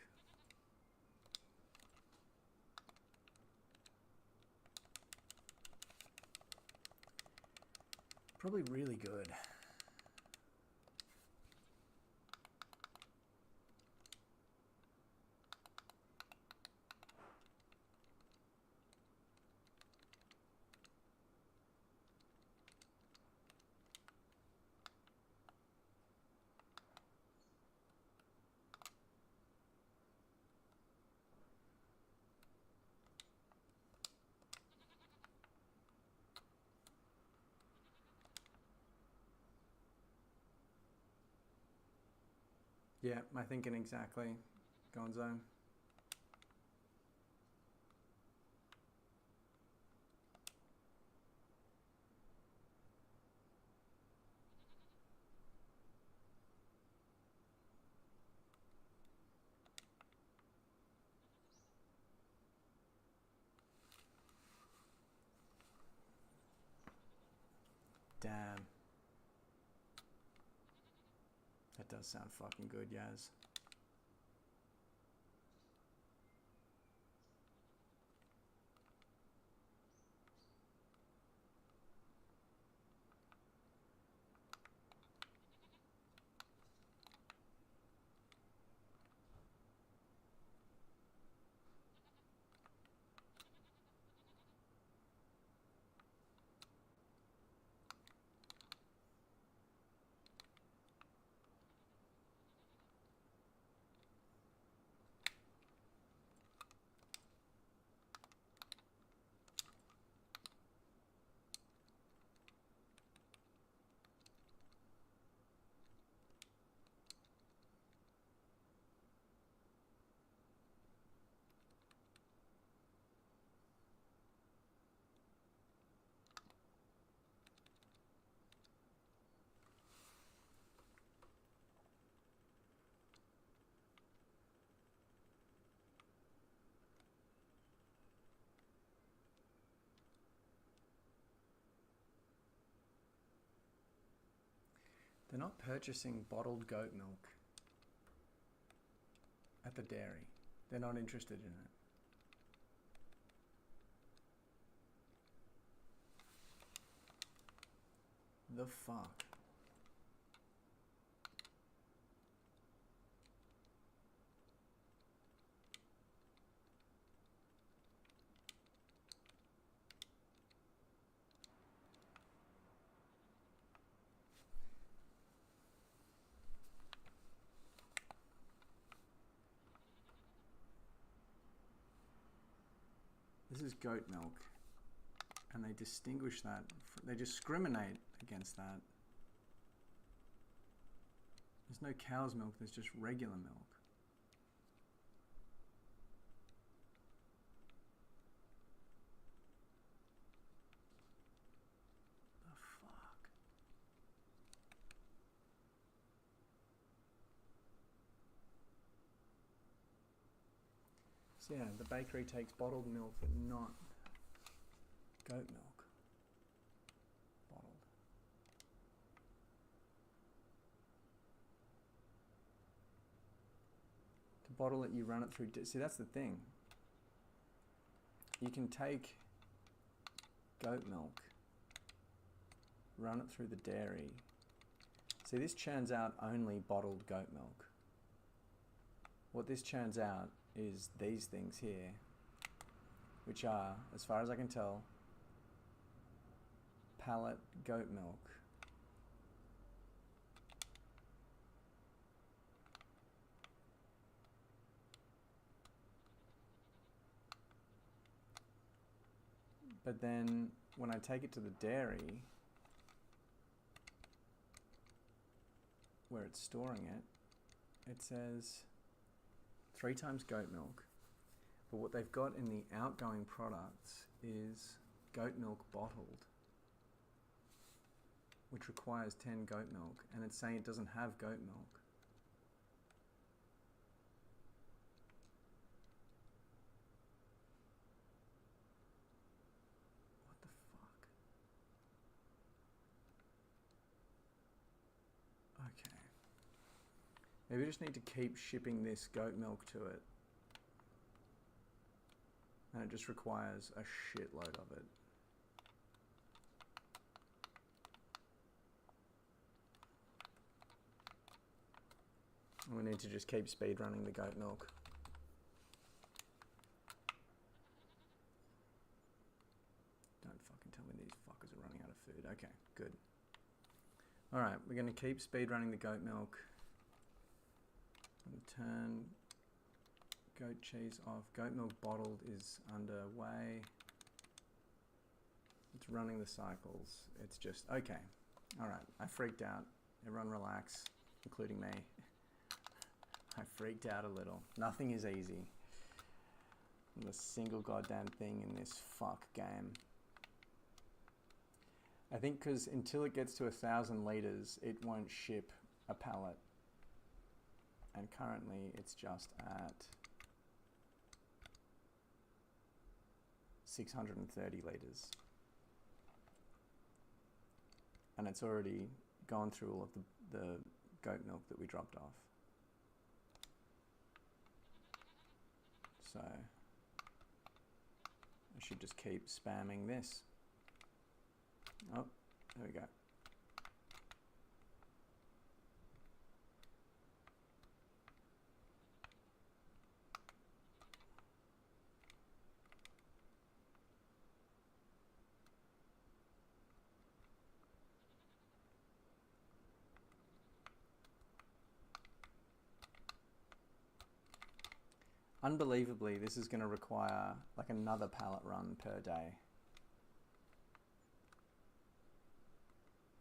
Probably really good. Yeah, my thinking exactly, Gonzo. Damn. That does sound fucking good, Yaz. They're not purchasing bottled goat milk at the dairy. They're not interested in it. The fuck? This is goat milk, and they distinguish that, they discriminate against that. There's no cow's milk, there's just regular milk. The fuck? So yeah, the bakery takes bottled milk, but not goat milk. Bottled. To bottle it, you run it through. See, that's the thing. You can take goat milk, run it through the dairy. See, this churns out only bottled goat milk. What this churns out is these things here, which are, as far as I can tell, pallet goat milk. But then when I take it to the dairy, where it's storing it, it says 3 times goat milk, but what they've got in the outgoing products is goat milk bottled, which requires 10 goat milk, and it's saying it doesn't have goat milk. What the fuck? Okay. Maybe we just need to keep shipping this goat milk to it. And it just requires a shitload of it. And we need to just keep speed running the goat milk. Don't fucking tell me these fuckers are running out of food. Okay, good. Alright, we're going to keep speed running the goat milk. Turn goat cheese off. Goat milk bottled is underway. It's running the cycles. It's just, okay. Alright, I freaked out. Everyone relax, including me. I freaked out a little. Nothing is easy. Not a single goddamn thing in this fuck game. I think because until it gets to 1,000 liters, it won't ship a pallet. And currently it's just at 630 liters. And it's already gone through all of the goat milk that we dropped off. So I should just keep spamming this. Oh, there we go. Unbelievably, this is going to require like another pallet run per day.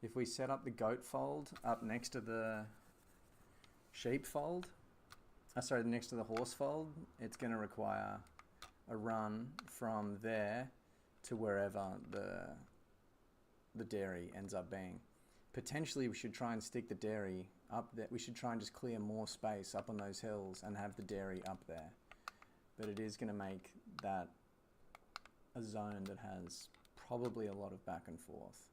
If we set up the goat fold up next to the sheep fold, sorry, next to the horse fold, it's going to require a run from there to wherever the dairy ends up being. Potentially, we should try and stick the dairy up there. We should try and just clear more space up on those hills and have the dairy up there. But it is going to make that a zone that has probably a lot of back and forth.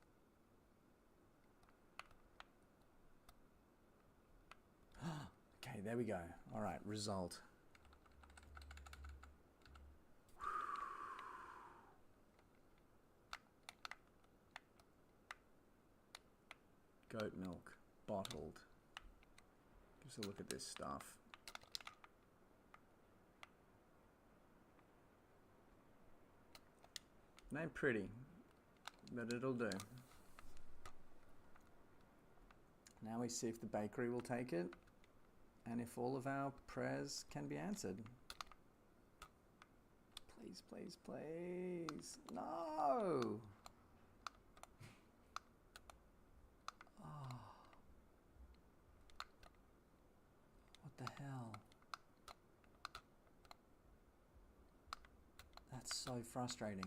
there we go. All right, result. Goat milk, bottled. Just a look at this stuff. It ain't pretty, but it'll do. Now we see if the bakery will take it, and if all of our prayers can be answered. Please, please, please. No! Oh. What the hell? That's so frustrating.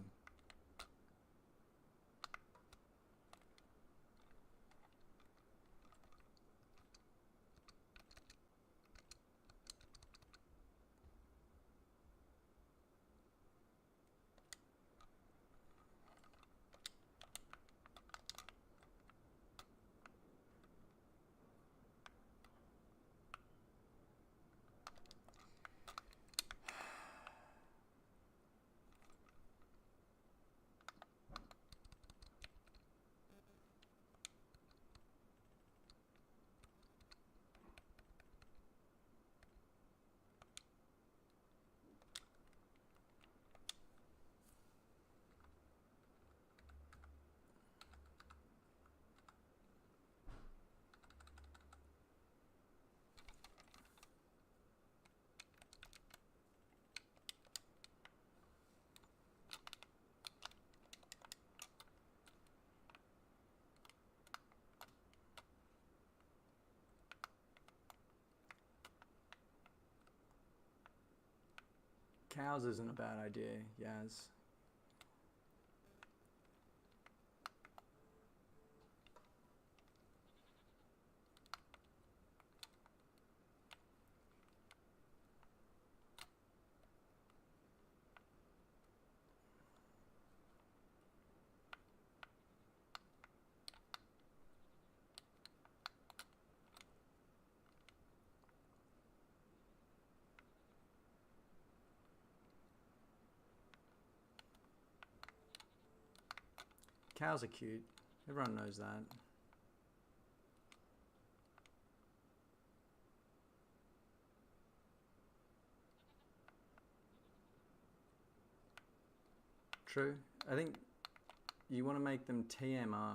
Cows isn't a bad idea, Yaz. Cows are cute. Everyone knows that. True. I think you want to make them TMR,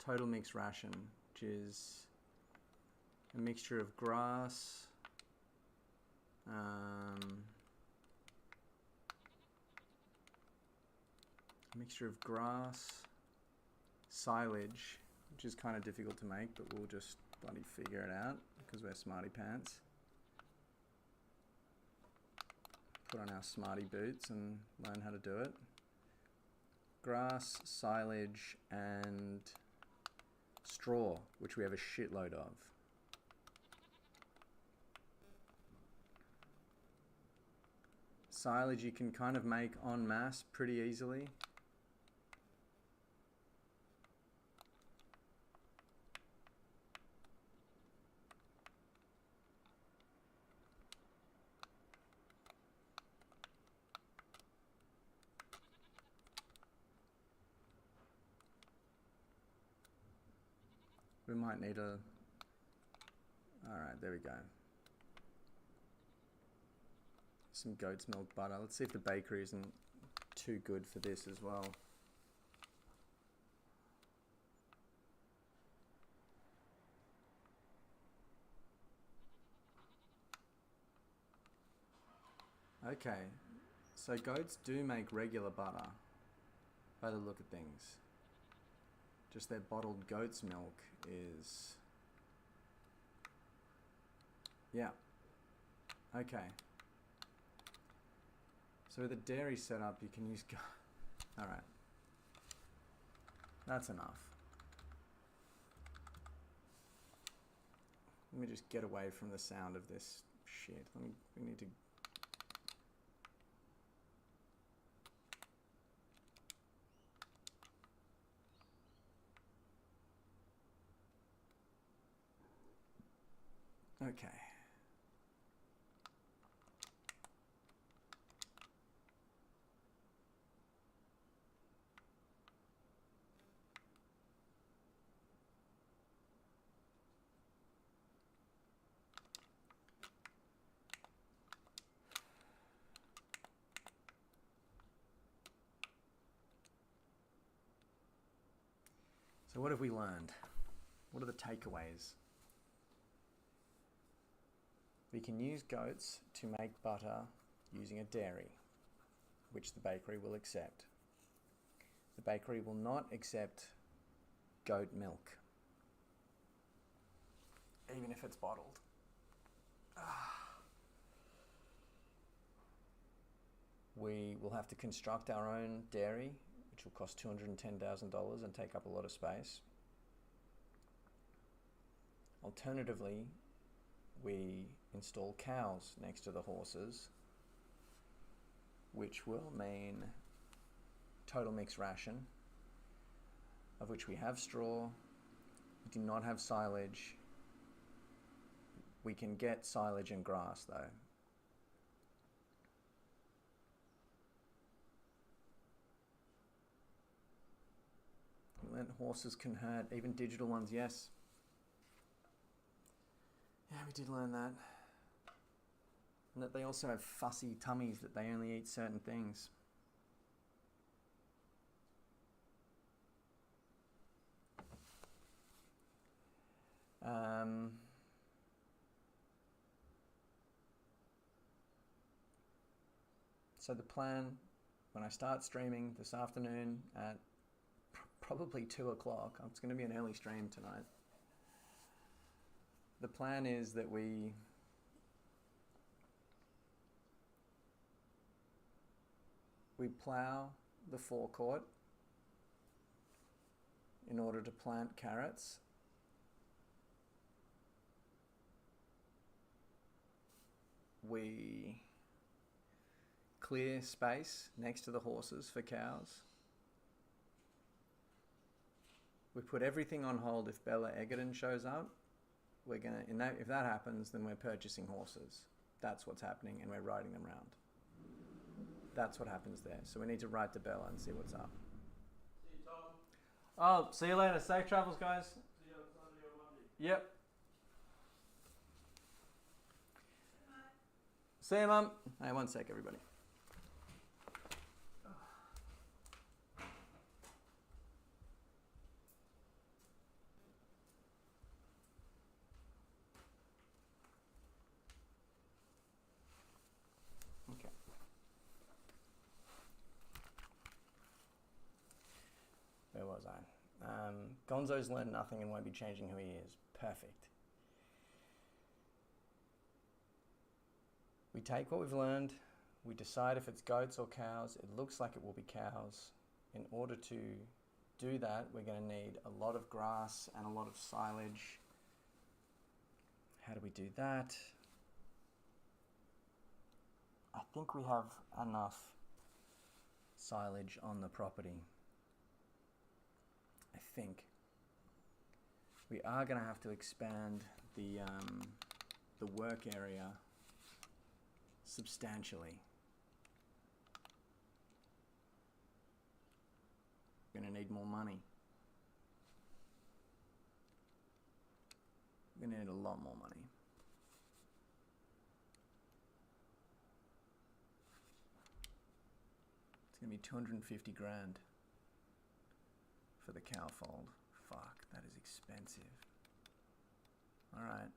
total mixed ration, which is a mixture of grass, silage, which is kind of difficult to make, but we'll just bloody figure it out because we're smarty pants. Put on our smarty boots and learn how to do it. Grass, silage, and straw, which we have a shitload of. Silage you can kind of make en masse pretty easily. We might need a... Alright, there we go. Some goat's milk butter. Let's see if the bakery isn't too good for this as well. Okay, so goats do make regular butter by the look of things. Just their bottled goat's milk is... Yeah. Okay. So with a dairy setup, you can use... Alright. That's enough. Let me just get away from the sound of this shit. We need to... Okay. So what have we learned? What are the takeaways? We can use goats to make butter using a dairy, which the bakery will accept. The bakery will not accept goat milk, even if it's bottled. We will have to construct our own dairy, which will cost $210,000 and take up a lot of space. Alternatively, we install cows next to the horses, which will mean total mixed ration, of which we have straw, we do not have silage. We can get silage and grass though. We learned horses can hurt, even digital ones, yes. Yeah, we did learn that. And that they also have fussy tummies, that they only eat certain things. So the plan, when I start streaming this afternoon at probably 2 o'clock, it's going to be an early stream tonight. The plan is that we plow the forecourt in order to plant carrots. We clear space next to the horses for cows. We put everything on hold if Bella Egerton shows up. We're gonna, if that happens, then we're purchasing horses. That's what's happening, and we're riding them around. That's what happens there. So we need to write to Bella and see what's up. See you, Tom. Oh, see you later. Safe travels, guys. See you on Sunday or Monday. Yep. See you, Mum. Hey, one sec, everybody. Okay. Where was I? Gonzo's learned nothing and won't be changing who he is. Perfect. We take what we've learned, we decide if it's goats or cows. It looks like it will be cows. In order to do that, we're going to need a lot of grass and a lot of silage. How do we do that? I think we have enough silage on the property. I think. We are going to have to expand the work area substantially. We're going to need more money. We're going to need a lot more money. It's going to be 250 grand for the cow fold. Fuck, that is expensive. All right.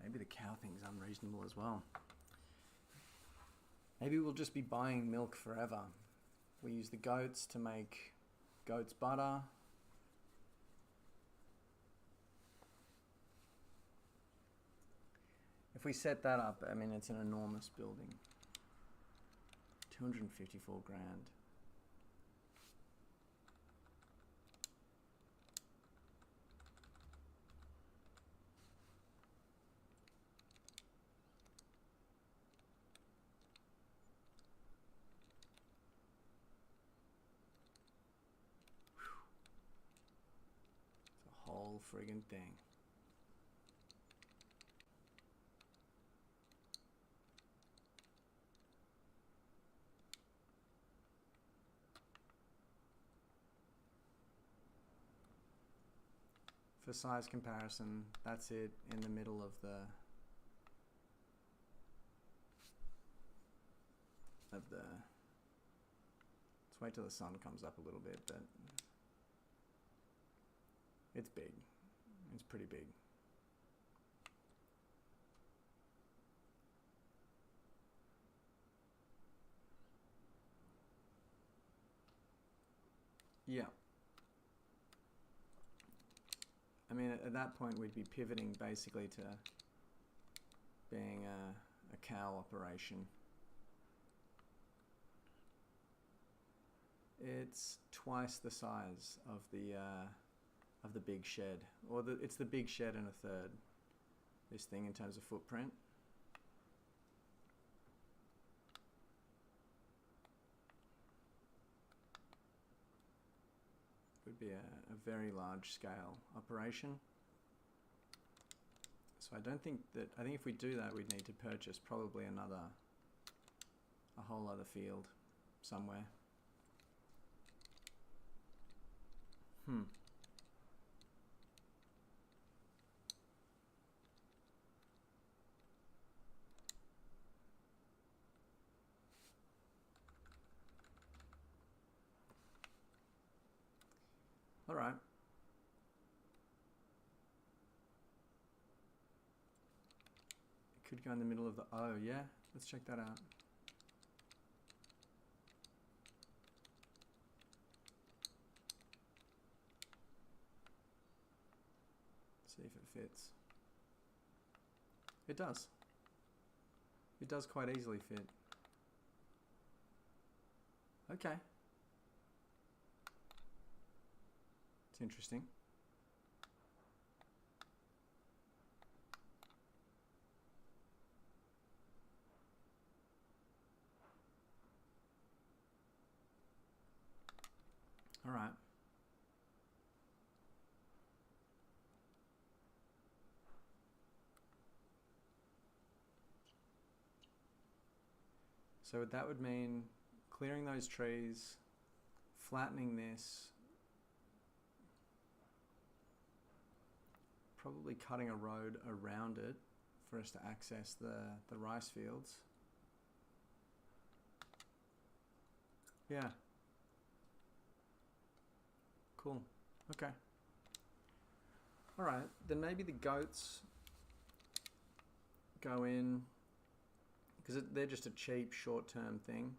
Maybe the cow thing's unreasonable as well. Maybe we'll just be buying milk forever. We use the goats to make goat's butter. If we set that up, I mean, it's an enormous building. 254 grand. whole friggin' thing. For size comparison, that's it in the middle of the let's wait till the sun comes up a little bit, but it's big. It's pretty big. Yeah. I mean, at that point, we'd be pivoting basically to being a cow operation. It's twice the size of the big shed, or it's the big shed and a third. This thing in terms of footprint. Would be a very large scale operation. So I think if we do that, we'd need to purchase probably a whole other field somewhere. All right. It could go in the middle of the, oh yeah, let's check that out. See if it fits. It does. It does quite easily fit. Okay. It's interesting. All right. So that would mean clearing those trees, flattening this, probably cutting a road around it for us to access the rice fields. Yeah. Cool. Okay. All right. Then maybe the goats go in, because they're just a cheap short-term thing.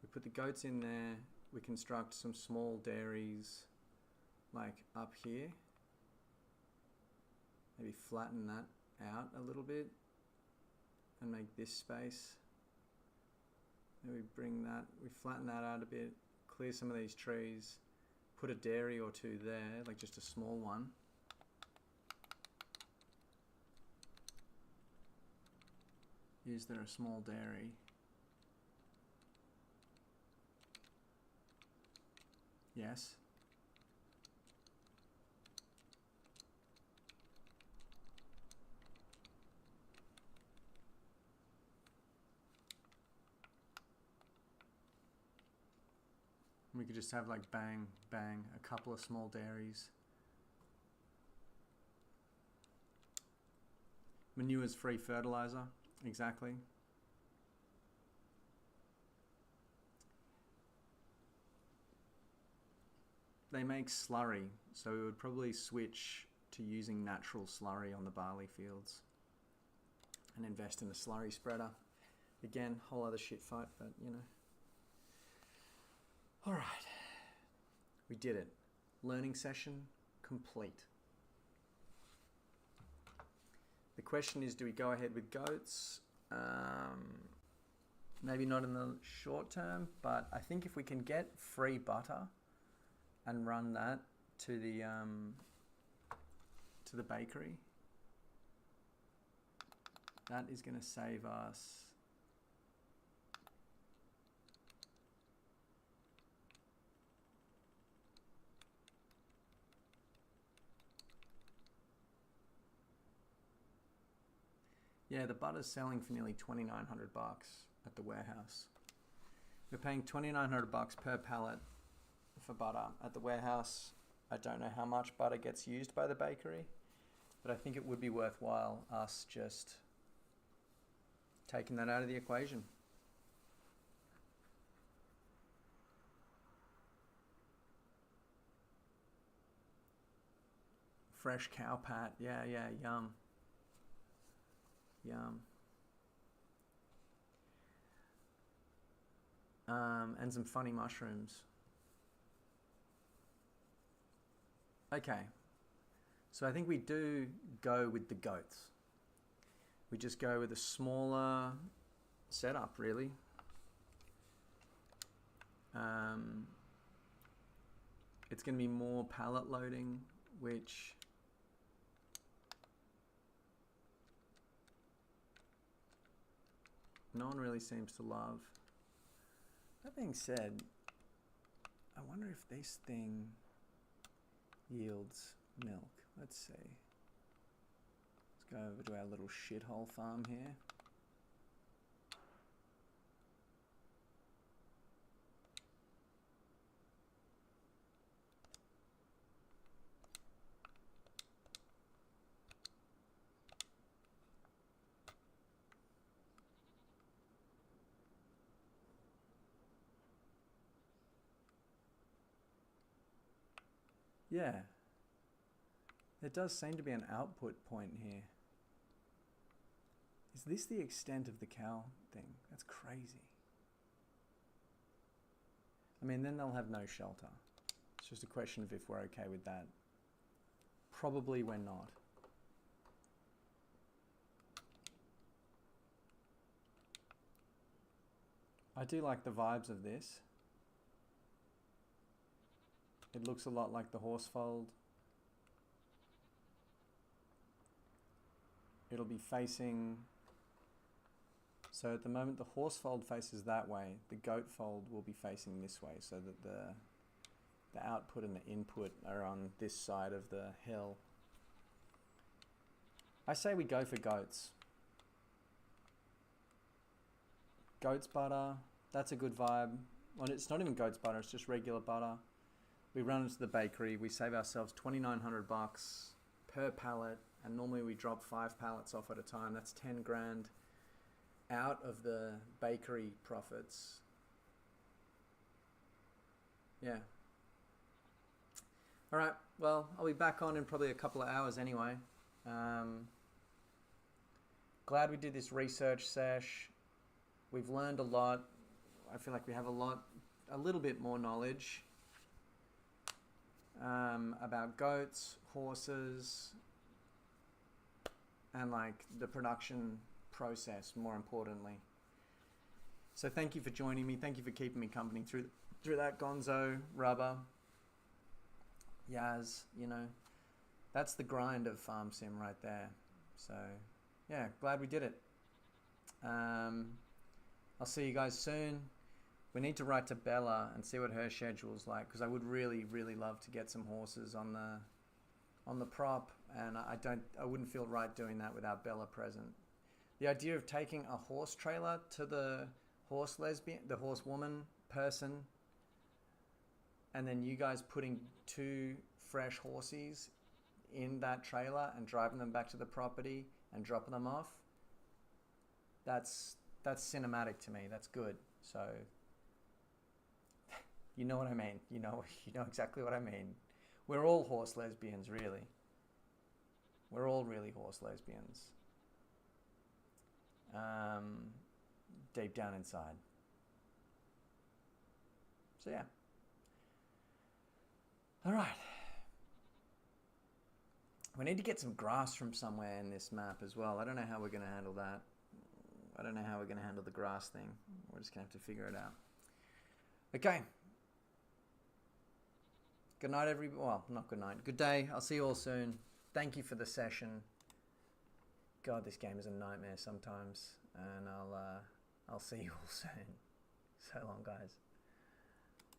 We put the goats in there. We construct some small dairies like up here. Maybe flatten that out a little bit and make this space. Then we flatten that out a bit, clear some of these trees, put a dairy or two there, like just a small one. Is there a small dairy? Yes. We could just have like bang, bang, a couple of small dairies. Manure's free fertilizer, exactly. They make slurry, so we would probably switch to using natural slurry on the barley fields and invest in a slurry spreader. Again, whole other shit fight, but you know. All right, we did it. Learning session complete. The question is, do we go ahead with goats? Maybe not in the short term, but I think if we can get free butter and run that to the bakery, that is going to save us Yeah, the butter's selling for nearly $2,900 at the warehouse. We're paying $2,900 per pallet for butter at the warehouse. I don't know how much butter gets used by the bakery, but I think it would be worthwhile us just taking that out of the equation. Fresh cow pat, yeah, yum. Yum. And some funny mushrooms. Okay, so I think we do go with the goats. We just go with a smaller setup, really. It's going to be more pallet loading, which no one really seems to love. That being said, I wonder if this thing yields milk. Let's see. Let's go over to our little shithole farm here. Yeah, there does seem to be an output point here. Is this the extent of the cow thing? That's crazy. I mean, then they'll have no shelter. It's just a question of if we're okay with that. Probably we're not. I do like the vibes of this. It looks a lot like the horse fold. It'll be facing, so at the moment the horse fold faces that way, the goat fold will be facing this way, so that the output and the input are on this side of the hill. I say we go for goats. Goat's butter, that's a good vibe. Well, it's not even goat's butter, it's just regular butter. We run into the bakery, we save ourselves $2,900 per pallet, and normally we drop 5 pallets off at a time. That's 10 grand out of the bakery profits. Yeah. All right, well, I'll be back on in probably a couple of hours anyway. Glad we did this research sesh. We've learned a lot. I feel like we have a little bit more knowledge about goats, horses, and like the production process, more importantly. So thank you for joining me. Thank you for keeping me company through that, Gonzo, Rubber, Yaz. You know, that's the grind of Farm Sim right there. So yeah, glad we did it. I'll see you guys soon. We need to write to Bella and see what her schedule's like, because I would really, really love to get some horses on the prop, and I wouldn't feel right doing that without Bella present. The idea of taking a horse trailer to the horse woman person, and then you guys putting 2 fresh horses in that trailer and driving them back to the property and dropping them off, that's cinematic to me. That's good. So you know what I mean. You know exactly what I mean. We're all horse lesbians, really. We're all really horse lesbians. Deep down inside. So yeah. All right. We need to get some grass from somewhere in this map as well. I don't know how we're going to handle that. I don't know how we're going to handle the grass thing. We're just going to have to figure it out. Okay. Good night, everybody. Well, not good night. Good day. I'll see you all soon. Thank you for the session. God, this game is a nightmare sometimes. And I'll see you all soon. So long, guys.